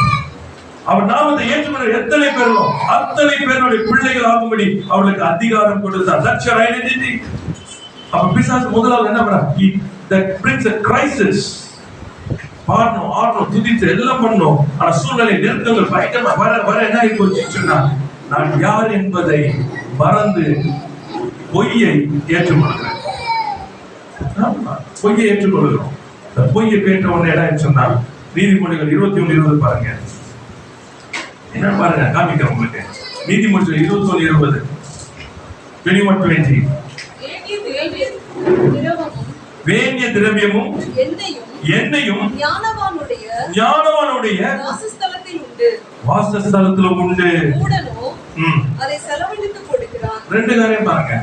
அவர் நாமத்தை ஏற்றுக்கொண்ட எத்தனை பேர்களோ அத்தனை பேருடைய பிள்ளைகள் ஆகும்படி அவர்களுக்கு அதிகாரம் கொடுத்தார். That's your identity. அப்ப பிசாசு முதலாவது என்ன பண்றான்? That brings a crisis. பாடணும், ஆடணும், துதித்து எல்லாம் பண்ணணும். ஆனா சூழ்நிலை நெருக்கங்கள் பயங்கரமா வர வர என்ன ஆகி போச்சுன்னா, நான் யார் என்பதை மறந்து பொய்யை ஏற்றுக்கொள்கிறேன். பொய்யை ஏற்றுக்கொள்கிறோம். இந்த பொய்யை கேட்ட உடனே என்ன சொன்னா, நீதிமொழிகள் 21:20 பாருங்க. என்ன பாருங்க, காமிக்கிறேன் உங்களுக்கு. நீதிமொழிகள் 21:20. 21:20. வேண்டிய திரவியமும் எண்ணெயும் ஞானவானுடைய வாசஸ்தலத்திலும் உண்டு. அதை செலவழித்து கொடுக்கிறான். ரெண்டு காரியம் பாருங்க.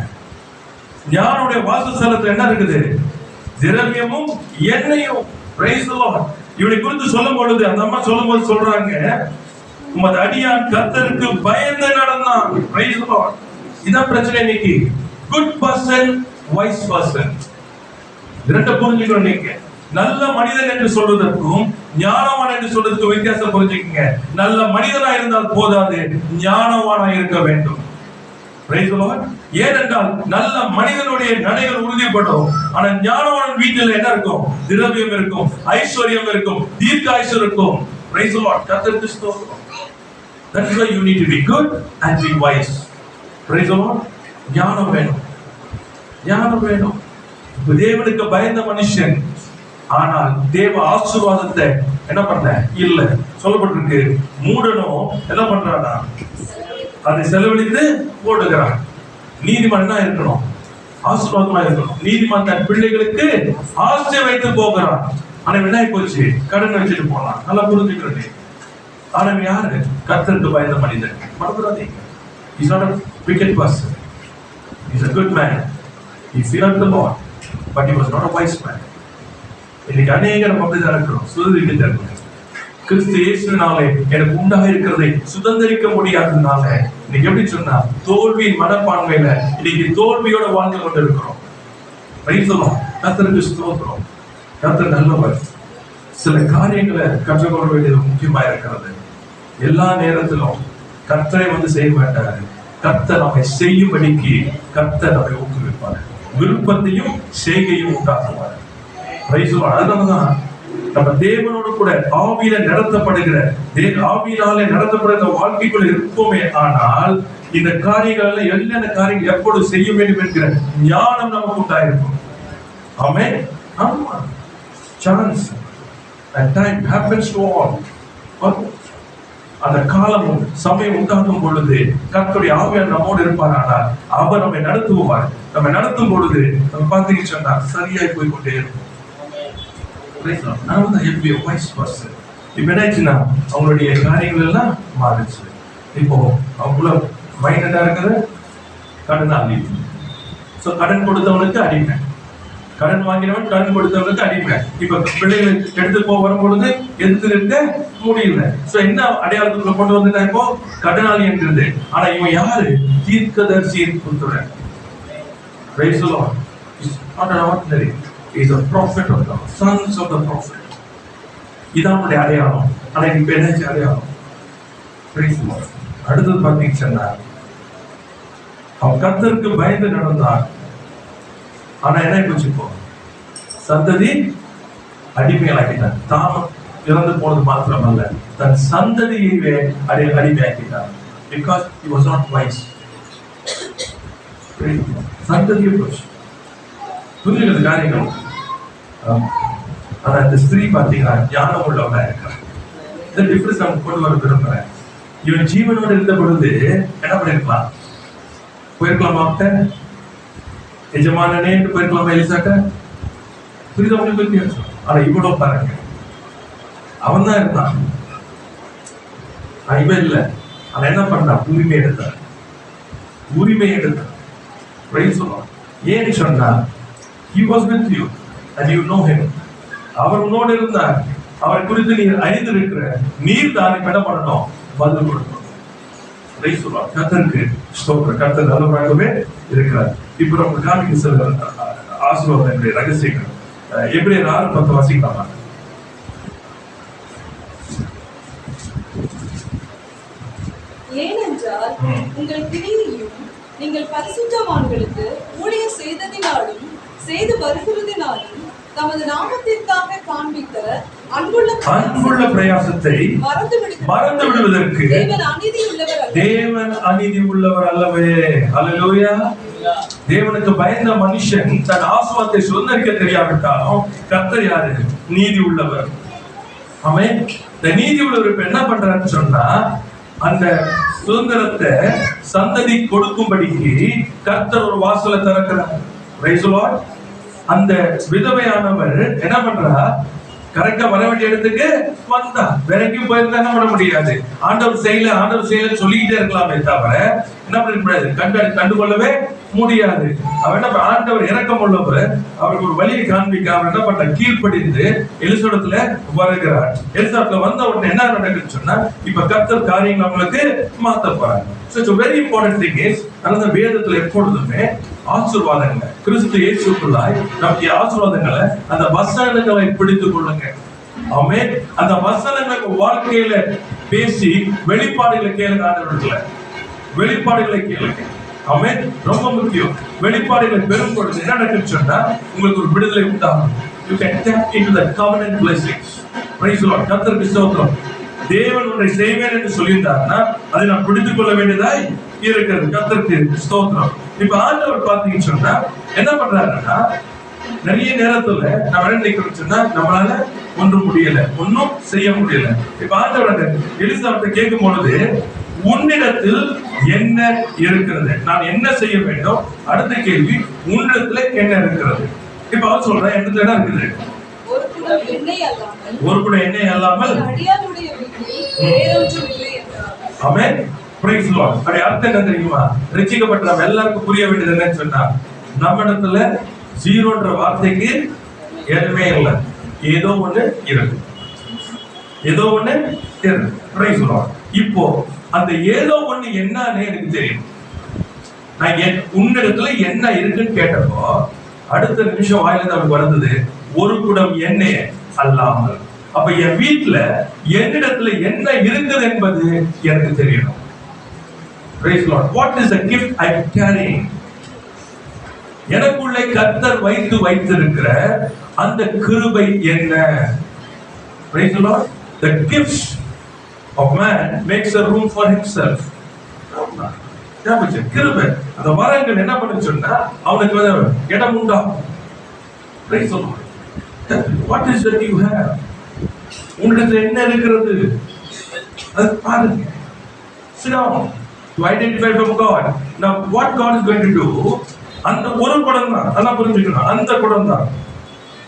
ஞானுடைய வாசஸ்தலத்துல என்ன இருக்குது? திரவியமும் எண்ணெயும். Price the Lord. இவனை குறித்து சொல்லும் பொழுது அந்த அம்மா சொல்லும்போது சொல்றாங்க, உமது அடியான் கர்த்தருக்கு பயந்து நடந்தான். Praise the lord. இதான் பிரச்சனை இன்னைக்கு. Good person, wise person. இரண்டு புரிஞ்சுக்கணும் நீங்க. நல்ல மனிதன் என்று சொல்வதற்கும் ஞானவான் என்று சொல்றதுக்கு வித்தியாசம் புரிஞ்சுக்கங்க. நல்ல மனிதனா இருந்தால் போதாது, ஞானவானா இருக்க வேண்டும். Price the Lord. ஏனென்றால் நல்ல மனிதனுடைய நடைகள் உறுதிப்படும். ஆனா ஞானவான் வீட்டில் என்ன இருக்கும்? திரவியம் இருக்கும், ஐஸ்வர்யம் இருக்கும், தீர்க்காயுசு இருக்கும். Price the Lord. கர்த்தருக்கு ஸ்தோத்திரம். That is why you need to be good and be wise. Praise the Lord. ஞானம் வேணும், ஞானம் வேணும். தேவனுக்கு பயந்த மனுஷன், ஆனால் தேவ ஆசீர்வாதத்தை என்ன பண்ண இல்ல சொல்லப்பட்டிருக்கு. மூடனும் என்ன பண்றானா, அதை செலவழித்து போடுகிறான். நீதிமான் என்ன இருக்கணும்? ஆசீர்வாதமா இருக்கணும். நீதிமான் தன் பிள்ளைகளுக்கு ஆசை வைத்து போகிறான். ஆனா என்ன போச்சு? கடன் வச்சுட்டு போலாம். நல்லா புரிஞ்சுக்கிறேன். ஆனா யாரு? கர்த்தருக்கு பயந்த மனிதன். மறந்துடாதீங்க. He is not a wicked person. He is a good man. He feared the Lord, but he was not a wise man. இன்னைக்கு அநேகர் அப்படிதான் இருக்கிறோம். சுதந்திரிக்க இருக்கணும். கிறிஸ்து இயேசுவினாலே எனக்கு உண்டாக இருக்கிறதை சுதந்திரிக்க முடியாததுனால இன்னைக்கு எப்படி சொன்னா, தோல்வியின் மனப்பான்மையில இன்னைக்கு தோல்வியோட வாழ்ந்து கொண்டு இருக்கிறோம். கர்த்தருக்கு ஸ்தோத்திரம். கர்த்தர் நல்லவர். சில காரியங்களை கற்றுக்கொள்ள வேண்டியது முக்கியமா இருக்கிறது. எல்லா நேரத்திலும் கர்த்தரை செய்ய மாட்டாரு. கர்த்தர் நம்மை செய்யும்படிக்கு கர்த்தர் நம்மை ஊக்குவிப்பார். விருப்பத்தையும் செய்கையும் உண்டாக்குவார். அதனாலதான் நம்ம தேவனோடு கூட ஆவியில நடத்தப்படுகிற ஆவியினாலே நடத்தப்படுகிற வாழ்க்கைக்குள்ள இருப்போமே. ஆனால் இந்த காரியங்கள் என்னென்ன காரியங்கள் எப்பொழுது செய்ய வேண்டும் என்கிற ஞானம் நமக்கு உண்டாயிருக்கும். ஆமென். ஆமா, chance and time happens to all. அந்த காலமும் சமயம் உண்டாகும் பொழுது கர்த்தருடைய ஆவியானவர் நம்மோடு இருப்பார். ஆனால் அவர் நம்மை நடத்துவார். நம்ம நடத்தும் பொழுது நம்ம பார்த்தீங்கன்னு சொன்னா சரியாய் போய் கொண்டே இருக்கும். நான் எப்படி வைஸ் பர்சன் இப்ப என்னாச்சுன்னா அவங்களுடைய காரியங்கள் எல்லாம் மாறிச்சு. இப்போ அவங்கள மைண்டா இருக்கிற கடனாளி. சோ கடன் கொடுத்தவனுக்கு அடிமை, கடன் வாங்கினவன் கடன் கொடுத்தவனுக்கு அடிமை. இப்ப பிள்ளைகளை எடுத்து வரும் பொழுது எதிர்த்து நிற்க முடியல. சோ என்ன அடையாளத்துக்குள்ள கொண்டு வந்துட்டா இப்போ கடனாளி என்கிறது. ஆனா இவன் யாரு? தீர்க்கதரிசியின் புத்திரன். Praise the Lord. He's not an ordinary. He is a prophet of God, sons of the prophet. இதான் அவனுடைய அடையாளம். ஆனா இப்ப என்ன அடையாளம்? Praise the Lord. அடுத்தது பார்த்தீங்கன்னா அவன் கர்த்தருக்கு பயந்து நடந்தான். ஆனா என்ன போச்சுப்போ சந்ததி அடிமையாக்கிட்டான். தான் இறந்து போனது மாத்திரமல்ல, தன் சந்ததியை அடிமையாக்கிட்டான். Because he was not wise. சந்ததியை போச்சு. புரிஞ்சுக்கிறது காரியங்கள். ஆனா இந்த ஸ்திரீ பார்த்தீங்கன்னா ஞானம் உள்ளவனா இருக்கிறான். இந்த டிஃபரன்ஸ் நம்ம கொண்டு வர விரும்புறேன். இவன் ஜீவனோடு இருந்த பொழுது என்ன பண்ணிருக்கலாம்? போயிருக்கலாமா? எஜமானனே போயிருக்கலாமா எலிசாட்ட? புரியுது அவங்களுக்கு வித்தியாசம். ஆனா இவ்வளவு பாருங்க, அவன் தான் இருந்தான், இவன் இல்லை. அவன் என்ன பண்ணான்? உரிமை எடுத்தான். உரிமை எடுத்தான். ஏன்னு சொன்னா he was with you and you know him. அவர் உன்னோடு இருந்தார். அவரை குறித்து நீர் அறிந்திருக்கிற. நீர் தான் என்ன பண்ணணும்? பதில் கொடுக்கணும். கர்த்தருக்கு ஸ்தோத்திரம். கர்த்தர் நல்லவராகவே இருக்கிறார். இப்ப நம்ம காமிக்க சில ஆசீர்வாதங்களுடைய ரகசியங்கள். எபிரேயர் 6:10 வாசிக்கலாமா? ஏனென்றால் உங்கள் கிரியையும் நீங்கள் பரிசுத்தவான்களுக்கு ஊழியம் செய்ததினாலும் செய்து வருகிறதினாலும் தமது நாமத்திற்காக காண்பித்த அன்புள்ள பிரயாசத்தை மறந்து விடுவதற்கு தேவன் அநீதி உள்ளவர் அல்லவே. அல்லேலூயா. தேவனுக்கு பயந்த மனுஷன் தன் ஆசீர்வாதத்தை சுதந்திரிக்க தெரியாவிட்டாலும் கர்த்தர் யாரு? நீதி உள்ளவர். ஆமென். இந்த நீதி உள்ளவர் இப்ப என்ன பண்றாருன்னு சொன்னா, அந்த சுதந்திரத்தை சந்ததி கொடுக்கும்படிக்கு கர்த்தர் ஒரு வாசலை திறக்கிறார். Price the Lord. அந்த விதவையானவர் என்ன பண்றா? கரெக்டா வர வேண்டிய இடத்துக்கு வந்தா. வேற எங்கேயும் போயிருந்தா என்ன பண்ண முடியாது. ஆண்டவர் செய்யல சொல்லிக்கிட்டே இருக்கலாமே தவிர என்ன பண்ண முடியாது, கண்டுகொள்ளவே முடியாது. அவர் என்ன, ஆண்டவர் இரக்கம் உள்ளவர், அவருக்கு ஒரு வழியை காண்பிக்க அவர் என்ன பண்ண, கீழ்ப்படிந்து எலிசபெத்துல வருகிறார். எலிசபெத்துல வந்த உடனே என்ன நடக்குன்னு சொன்னா, இப்ப கர்த்தர் காரியங்கள் அவங்களுக்கு மாத்த போறாங்க. So it's a very important thing is, அந்த வேதத்துல எப்பொழுதுமே ஆசீர்வாதங்களை கிறிஸ்து இயேசுக்குள்ளாய் நம்முடைய ஆசீர்வாதங்களை அந்த வசனங்களை பிடித்துக் கொள்ளுங்க. ஆமென். அந்த வசனங்களை வாழ்க்கையில பேசி வெளிப்பாடுகளை கேளுங்க. ஆண்டவர்ல வெளிப்பாடுகளை கேளுங்க. ஆமென். ரொம்ப முக்கியம். வெளிப்பாடுகளை பெறும் பொழுது என்ன நடக்குன்னு சொன்னா, உங்களுக்கு ஒரு விடுதலை உண்டாகும். You can tap into the covenant blessings. Praise the Lord. கர்த்தருக்கு ஸ்தோத்திரம். தேவன் ஒன்றை செய்வேன் என்று சொல்லியிருந்தாருன்னா அதை நான் பிடித்துக் கொள்ள வேண்டியதாய் இருக்கிறது. கர்த்தருக்கு ஸ்தோத்திரம். இப்ப ஆண்டவர் பாத்தீங்கன்னு சொன்னா என்ன பண்றாருன்னா, நிறைய நேரத்துல நம்ம என்ன நினைக்கிறோம் சொன்னா, நம்மளால ஒன்றும் முடியல, ஒன்னும் செய்ய முடியல. இப்ப ஆண்டவர் எலிசபெத்தை கேட்கும் பொழுது, உன்னிடத்தில் என்ன இருக்கிறது, நான் என்ன செய்ய வேண்டும்? அடுத்த கேள்வி, உன்னிடத்துல என்ன இருக்கிறது? இப்ப அவர் சொல்ற என்னத்துல என்ன இருக்குது? ஒரு குடம் எண்ணெய் அல்லாமல் ஆமென். Praise the Lord. அப்படி அர்த்தம் என்ன தெரியுமா? ரட்சிக்கப்பட்ட நம்ம எல்லாருக்கும் புரிய வேண்டியது என்னன்னு சொன்னா, நம்ம இடத்துல ஜீரோன்ற வார்த்தைக்கு எதுவுமே இல்லை. ஏதோ ஒண்ணு இருக்கு. Price the Lord. இப்போ அந்த ஏதோ ஒண்ணு என்னன்னு எனக்கு தெரியும். நான் உன்னிடத்துல என்ன இருக்குன்னு கேட்டப்போ அடுத்த நிமிஷம் வாயிலிருந்து அவருக்கு வந்தது, ஒரு குடம் எண்ணெய் அல்லாமல். அப்ப என் வீட்டுல என்னிடத்துல என்ன இருக்குது என்பது எனக்கு தெரியணும். Praise Lord. What is the gift I am carrying? எனக்குள்ளே கர்த்தர் வைத்திருக்கிற அந்த கிருபை என்ன? Praise the Lord. The gifts of man makes a room for himself. கிருபை, அந்த வரங்கள் என்ன பண்ணு சொன்னா அவனுக்கு இடம் உண்டாகும். Praise the Lord. What is that you have? உங்களுக்கு என்ன இருக்கிறது? அது பாருங்க. Sit down to identify from God. Now what God is going to do? அந்த ஒரு குடம் தான், நல்லா புரிஞ்சுக்கணும். அந்த குடம் தான்.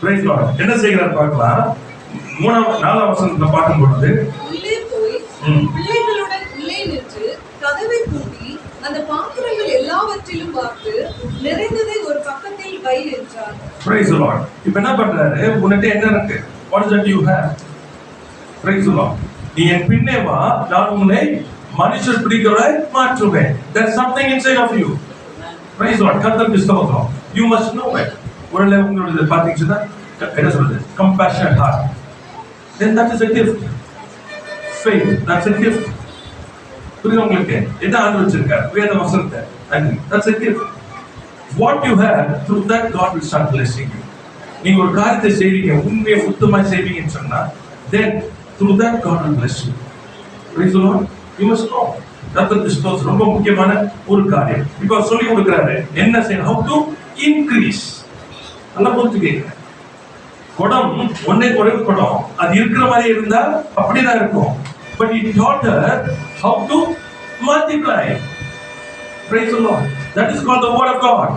Praise Lord. என்ன செய்கிறார் பார்க்கலாம். 4ஆம் வசனத்துல பார்க்கும் பொழுது, உள்ளே போய் பிள்ளைகளுடன் உள்ளே நின்று கதவை பூட்டி அந்த பாத்திரங்கள் எல்லாவற்றிலும் பார்த்து நிறைந்ததை ஒரு பக்கத்தில் வை என்றார். Praise the Lord. இப்போ என்ன பண்றாரு? உன்கிட்ட என்ன இருக்கு? What is that you have? Praise the Lord. நீ என் பின்னே வா, நான் உன்னை மனுஷர் பிடிக்கிறவராய் மாற்றுவேன். There's something inside of you. Praise the Lord. கர்த்தருக்கு ஸ்தோத்திரம். You must know it. ஒருவேளை உங்களுடைய பாத்தீங்கன்னா என்ன சொல்றது? Compassionate heart. Then that is a gift. Faith, that's a gift. புரியுதா உங்களுக்கு? என்ன ஆண்டவர் வச்சிருக்கார்? வேத வசனத்தை. That's a gift. What you have, through that God will start blessing you. நீங்க ஒரு காரியத்தை செய்வீங்க, உண்மையை உத்தமமா செய்வீங்கன்னு சொன்னா, then through that God will bless you. Praise the Lord. You must know. கர்த்தருக்கு ஸ்தோத்திரம். ரொம்ப முக்கியமான ஒரு காரியம். இப்போ சொல்லி கொடுக்கிறாரு என்ன செய்யணும்? How to increase. நல்லா புரிஞ்சுக்கீங்க. குடம் ஒன்னே குடம் அது இருக்கிற மாதிரி இருந்தா அப்படிதான் இருக்கும். But he taught her how to multiply. Praise the Lord. That is called the word of God.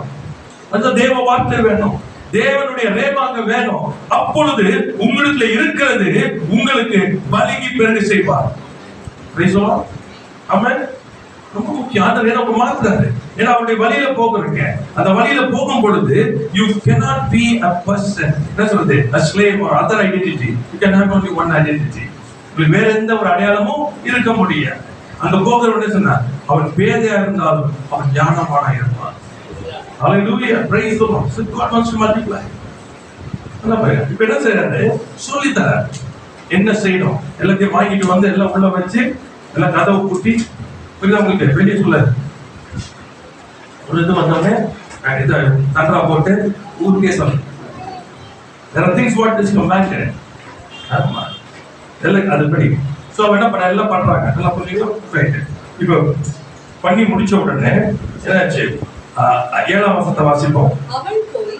அந்த தேவ வார்த்தை வேணும், தேவனுடைய ரேமாங்க வேணும். அப்பொழுது உங்களிடத்துல இருக்கிறது உங்களுக்கு பலுகி பெருக செய்வார். Praise the Lord. Amen. ரொம்ப முக்கியம். அந்த நேரம் மாத்துறாரு. ஏன்னா அவருடைய வழியில போகிறீங்க. அந்த வழியில போகும் பொழுது you cannot be a person, என்ன சொல்றது, a slave or other identity. You can have only one identity. வேற எந்த ஒரு அடையாளமும் இருக்க முடியாது. அங்க போகிறவனே சொன்னா அவன் பேதையா இருந்தாலும் அவன் ஞானமானா இருப்பான். Hallelujah. Praise the Lord. So God wants to multiply. இப்ப என்ன செய்யறாரு? சொல்லி தராரு என்ன செய்யணும். எல்லாத்தையும் வாங்கிட்டு வந்து எல்லாம் உள்ள வச்சு எல்லாம் கதவை கூட்டி, புரியுதா உங்களுக்கு? வெளியே சொல்ல ஒரு இது வந்தோடனே தண்டா போட்டு ஊருக்கே சொல்ல. There are things what is commanded. ஆமா எல்லாம் அதுபடி. ஸோ அவன் என்ன பண்ண எல்லாம் பண்றாங்க, எல்லாம் புரியுது. இப்போ பண்ணி முடிச்ச உடனே என்னாச்சு? 7ஆம் வசனத்தை வாசிப்போம். அவள் போய்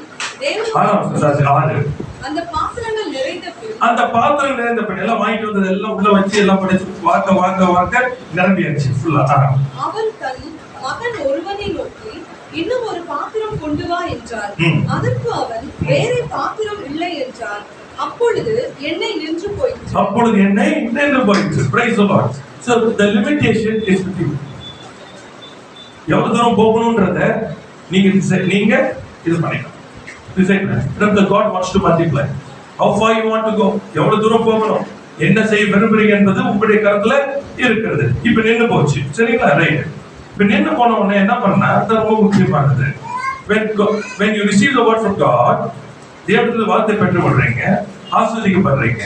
6ஆம் வசனம் 6. அந்த பாத்திரங்கள் நிறைந்த பின் அந்த பாத்திரம் நிறைந்த பின் எல்லாம் வாங்கிட்டு வந்தது எல்லாம் உள்ள வச்சு எல்லாம் படிச்சு வாக்க நிரம்பியாச்சு ஃபுல்லா. அவள் தன் மகன் ஒருவனை நோக்கி இன்னும் ஒரு பாத்திரம் கொண்டு வா என்றார். அதற்கு அவன் வேறே பாத்திரம் இல்லை என்றார். அப்பொழுது எண்ணெய் நின்று போயிற்று. Praise the Lord. So the limitation is with you. எவ்வளவு தூரம் போகணும்ன்றத நீங்க இது பண்ணிக்கலாம். Decide பண்ணு. God wants to multiply. How far you want to go? எவ்வளவு தூரம் போகணும், என்ன செய்ய விரும்புறீங்க என்பது உங்களுடைய கருத்துல இருக்கிறது. இப்ப நின்னு போச்சு, சரிங்களா? ரைட். இப்ப நின்னு போன உடனே என்ன பண்ணா, அது ரொம்ப முக்கியமானது. When you receive the word from God, தேவனுடைய வார்த்தை பெற்று கொள்றீங்க, ஆசீர்வதிக்கப்படுறீங்க.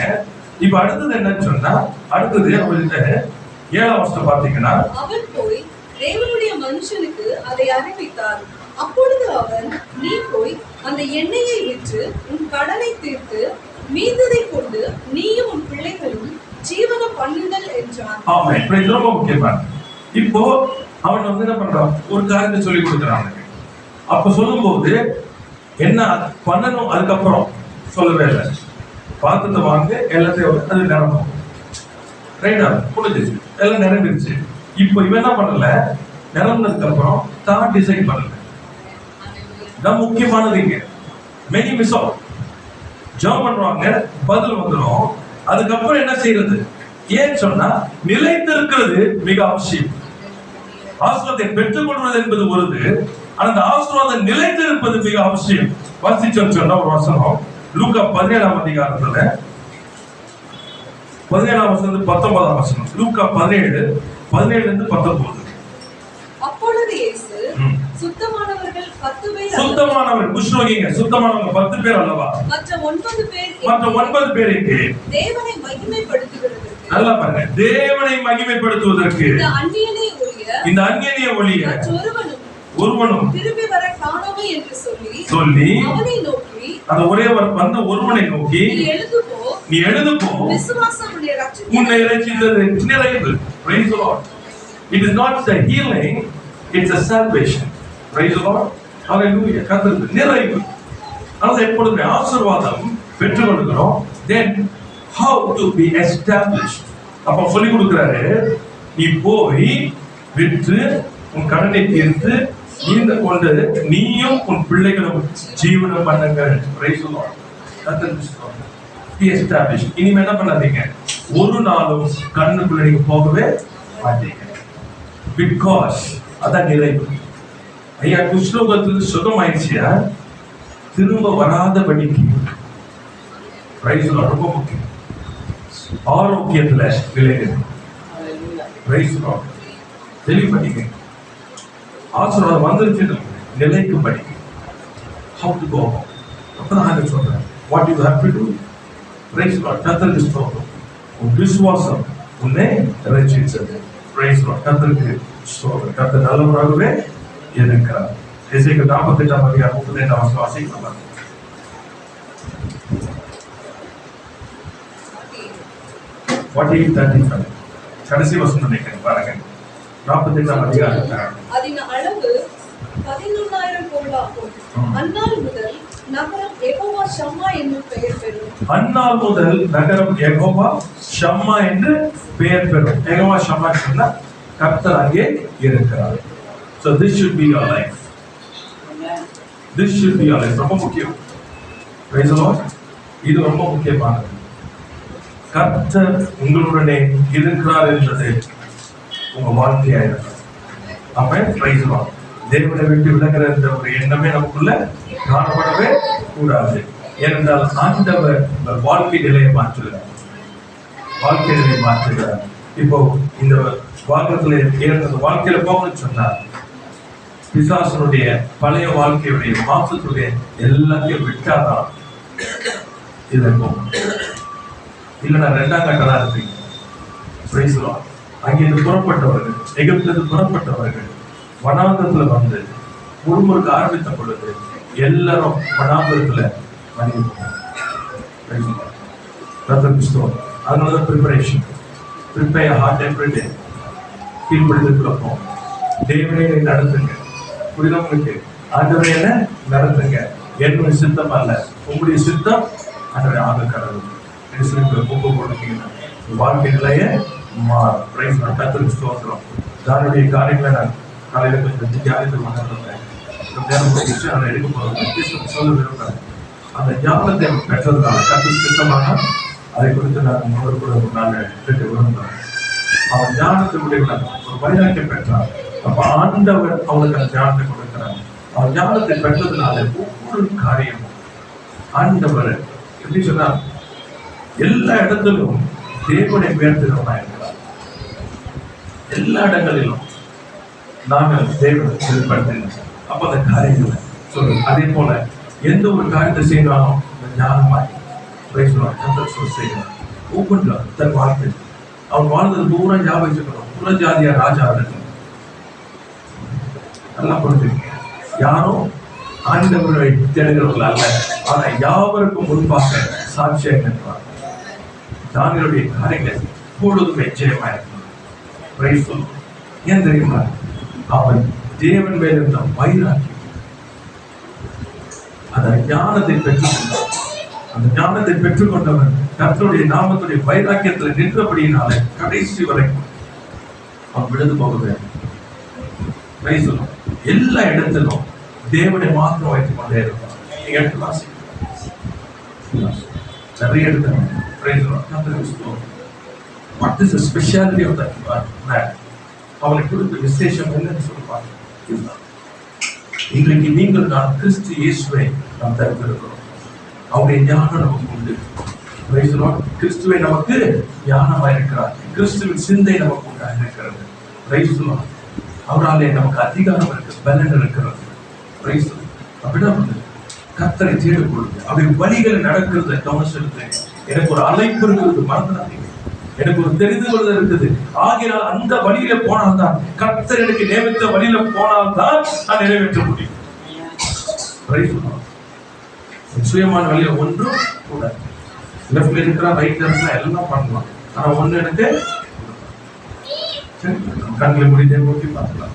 இப்ப அடுத்தது என்னன்னு சொன்னா, அடுத்தது அவர்கிட்ட 7ஆம் வசனம் பாத்தீங்கன்னா, அவன் போய் தேவனுடைய மனுஷனுக்கு அதை அறிவித்தார். அப்பொழுது அவன், நீ போய் அந்த எண்ணெயை விற்று உன் கடனை தீர்த்து மீந்ததை கொண்டு நீயும் உன் பிள்ளைகளும் ஜீவனம் பண்ணுங்கள் என்றான். ஆமென். இது ரொம்ப முக்கியமானது. இப்போ அவன் என்ன பண்றான், ஒரு காரியத்தை சொல்லி கொடுக்குறான். அப்ப சொல்லும்போது என்ன பண்ணணும், அதுக்கப்புறம் சொல்லவே இல்லை. பாத்திரத்தை வாங்க, எல்லாத்தையும் அது நிரம்பும். ரைட்டா? புரிஞ்சிச்சு, எல்லாம் நிரம்பிடுச்சு. இப்போ இவன் என்ன பண்ணல, நிரம்பினதுக்கு அப்புறம் தான் டிசைன் பண்ணல. தான் முக்கியமானது. இங்க மெனி மிஸ் ஆகும். ஜாப் பண்றாங்க, பதில் வந்துடும். அதுக்கப்புறம் என்ன செய்யறது? ஏன் சொன்னா, நிலைத்திருக்கிறது மிக அவசியம். ஆசீர்வாதத்தை பெற்றுக் கொள்வது என்பது ஒருது, அந்த ஆசீர்வாதம் நிலைத்திருப்பது மிக அவசியம். வாசிச்சோம் சொன்ன ஒரு வசனம் லூக்கா 17ஆம் அதிகாரத்துல 17ஆம் வசனம் 19ஆம் வசனம். லூக்கா 17:17-19. அப்பொழுது இயேசு சுத்தமானவர்கள் 10 பேர், சுத்தமானவர் குஷ்ரோகிங்க, சுத்தமானவங்க 10 பேர் அல்லவா? மற்ற 9 பேர் எங்கே? தேவனை மகிமைப்படுத்துவதற்கு. நல்லா பாருங்க, தேவனை மகிமைப்படுத்துவதற்கு இந்த அந்நியனை ஒழிய ஒருவனும் திரும்பி வர காணோமே என்று சொல்லி அவனை நோக்கி, அந்த ஒரே வந்த ஒருவனை நோக்கி, நீ எழுந்து போ, விசுவாசம் உன்னை ரட்சித்தது. நிறைவு. Praise the Lord. It is not the healing, it's a salvation. Praise the Lord. Hallelujah. கர்த்தருக்கு நிறைவு. அதாவது எப்பொழுதுமே ஆசீர்வாதம் பெற்றுக்கொள்கிறோம். Then how to be established. அப்ப சொல்லி கொடுக்கிறாரு, நீ போய் விற்று உன் கடனை தீர்த்து இந்த கொண்டு நீயும் உன் பிள்ளைகளும் ஜீவனம் பண்ணுங்கள். Praise the Lord. கர்த்தருக்கு be established. இனிமே என்ன பண்ணாதீங்க, ஒரு நாளும் கண்ணுக்குள்ள நீங்க போகவே மாட்டீங்க. Because அதான் நிறைவு. ஐயா குஷ்ரோகத்துக்கு சுகமாயிடுச்சியா, திரும்ப வராதபடிக்கு Praise the Lord ரொம்ப முக்கியம். ஆரோக்கியத்துல விளையாடு. Praise the Lord. தெளிவு பண்ணிக்க. ஆசீர்வாதம் வந்துருச்சு, நிலைக்கு படிக்க. How to go? அப்பதான் சொல்றேன். What you have to do? Praise the Lord. கர்த்தருக்கு ஸ்தோத்திரம். உன் விசுவாசம் உன்னை ரட்சித்தது. Praise the Lord. கர்த்தருக்கு ஸ்தோத்திரம். கர்த்தர் நல்லவராகவே இருக்கிறார். எசேக்கியேல் 48ஆம் அதிகாரம் 35ஆம் வசனம் வாசிக்கலாம். 48:35 கடைசி வசனம் நினைக்கிறேன் பாருங்க. 48ஆம் அதிகாரம். அதின் அளவு 11,000 கோலாகும். அந்நாள் முதல் நகரம் யெகோவா ஷம்மா என்னும் பெயர் பெறும். அந்நாள் முதல் நகரம் யெகோவா ஷம்மா என்று பெயர் பெறும். யெகோவா ஷம்மா சொன்னா கர்த்தர் அங்கே இருக்கிறார். So this should be your life. This should be your life. ரொம்ப முக்கியம். Praise the Lord. இது ரொம்ப முக்கியமானது. கர்த்தர் உங்களுடனே இருக்கிறார் என்பது உங்க வாழ்க்கையா இருக்கும். ஆமென். Praise the Lord. தேவனை விட்டு விலகிற என்ற ஒரு எண்ணமே நமக்குள்ள காணப்படவே கூடாது. ஏனென்றால் ஆண்டவர் வாழ்க்கை நிலையை மாற்றுகிறார். வாழ்க்கை நிலையை மாற்றுகிறார். இப்போ இந்த வாழ்க்கையில போகணும்னு சொன்னார், பிசாசனுடைய பழைய வாழ்க்கையுடைய மாசத்துடைய எல்லாத்தையும் விட்டாதான் இதை போகும். இல்லைன்னா 2ஆம் கட்டதா இருப்பீங்க. Praise the Lord. அங்கிருந்து புறப்பட்டவர்கள், எகிப்திலிருந்து புறப்பட்டவர்கள் வனாந்தரத்துல வந்து முழுமுறுக்க ஆரம்பித்த பொழுது எல்லாரும் வனாந்தரத்துல மடிந்து போனாங்க. கர்த்தருக்கு ஸ்தோத்திரம். அதனாலதான் preparation. Prepare heart every day. கீழ்ப்படிதலுக்குள்ள போகும். தேவனே நடத்துங்க. புரியுதா உங்களுக்கு? ஆண்டவரே என்ன நடத்துங்க, என்னுடைய சித்தம் அல்ல உங்களுடைய சித்தம் ஆண்டவரே ஆக கடவுள் ஒப்பு கொடுத்தீங்கன்னா வாழ்க்கை நிலைய மாறும். கர்த்தருக்கு ஸ்தோத்திரம். தானுடைய காரியங்களை நான் காலையில கொஞ்சம் தியானித்து வந்திருந்தேன். நேரம் முடிச்சு அதை எடுக்க போகிறேன் சொல்ல விரும்புகிறேன். அந்த ஞானத்தை பெற்றதுனால கர்த்தர் சித்தமாக அதை குறித்து நான் உங்களோடு கூட ஒரு நாள் கேட்க விரும்புகிறேன். அவன் ஞானத்தை உடையவன் ஒரு வைராக்கியம் பெற்றான். அப்ப ஆண்டவர் அவனுக்கு அந்த ஞானத்தை கொடுக்கிறார். அவன் ஞானத்தை பெற்றதுனால ஒவ்வொரு காரியமும் ஆண்டவர் எப்படி சொன்னார், எல்லா இடத்திலும் தேவனை உயர்த்துகிறவனா இருக்கிறார். எல்லா இடங்களிலும் நாங்கள் தேவனை செயல்படுத்தினோம். அப்ப அந்த காரியங்களை சொல்லுங்க. அதே போல எந்த ஒரு காரியத்தை செய்யறாலும் ஞானமாய் செய்யணும். ஒவ்வொன்றும் தன் வாழ்க்கை அவன் வாழ்ந்தது பூரா ஞாபகம் வச்சுக்கணும். புறஜாதியா ராஜா இருக்கணும். நல்லா புரிஞ்சுங்க. யாரும் ஆண்டவரை தேடுகிறவர்கள் அல்ல, ஆனா யாவருக்கும் முன்பாக சாட்சியாக நிற்பார். தாங்களுடைய காரியங்கள் எப்பொழுதும் நிச்சயமா இருக்கணும். ஏன் தெரியுமா? அவன் தேவன் மேல் இருந்த வைராக்கியம், அந்த ஞானத்தை பெற்றுக்கொண்டான். அந்த ஞானத்தை பெற்றுக்கொண்டவன் கர்த்தருடைய நாமத்துடைய வைராக்கியத்தில் நின்றபடியினாலே கடைசி வரைக்கும் அவன் விழுந்து போகவே. எல்லா இடத்திலும் தேவனை மாத்திரம் வைத்துக் கொண்டே இருப்பான். நீங்க எடுத்து வாசிக்க நிறைய இடத்துல what is the speciality of that man? அவனை குறித்த விசேஷம் என்னன்னு சொல்லுவாங்க. இன்றைக்கு நீங்கள் நான் கிறிஸ்து இயேசுவை நாம் தரித்திருக்கிறோம். அவருடைய ஞானம் நமக்கு உண்டு. கிறிஸ்துவை நமக்கு ஞானமாக இருக்கிறார். கிறிஸ்துவின் சிந்தை நமக்கு உண்டாக இருக்கிறது. அவராலே நமக்கு அதிகாரம் இருக்கு, பலன் இருக்கிறது. அப்படிதான் கர்த்தரை தேடும் பொழுது அவருடைய வழிகள் நடக்கிறது. கவனம் செலுத்து. எனக்கு ஒரு அழைப்பு இருக்கிறது, மறந்துடாதீங்க. எனக்கு ஒரு தெரிந்து கொள்வது இருக்குது. ஆகினால் அந்த வழியில போனால்தான், கர்த்தர் எனக்கு நியமித்த வழியில போனால்தான் நான் நிறைவேற்ற முடியும். சுயமான வழியில ஒன்றும் கூட லெஃப்ட்ல இருக்கிறா, ரைட்ல இருக்கிறா, எல்லாம் பண்ணலாம். ஆனா ஒண்ணு எனக்கு கண்களை முடிந்தே நோக்கி பார்க்கலாம்.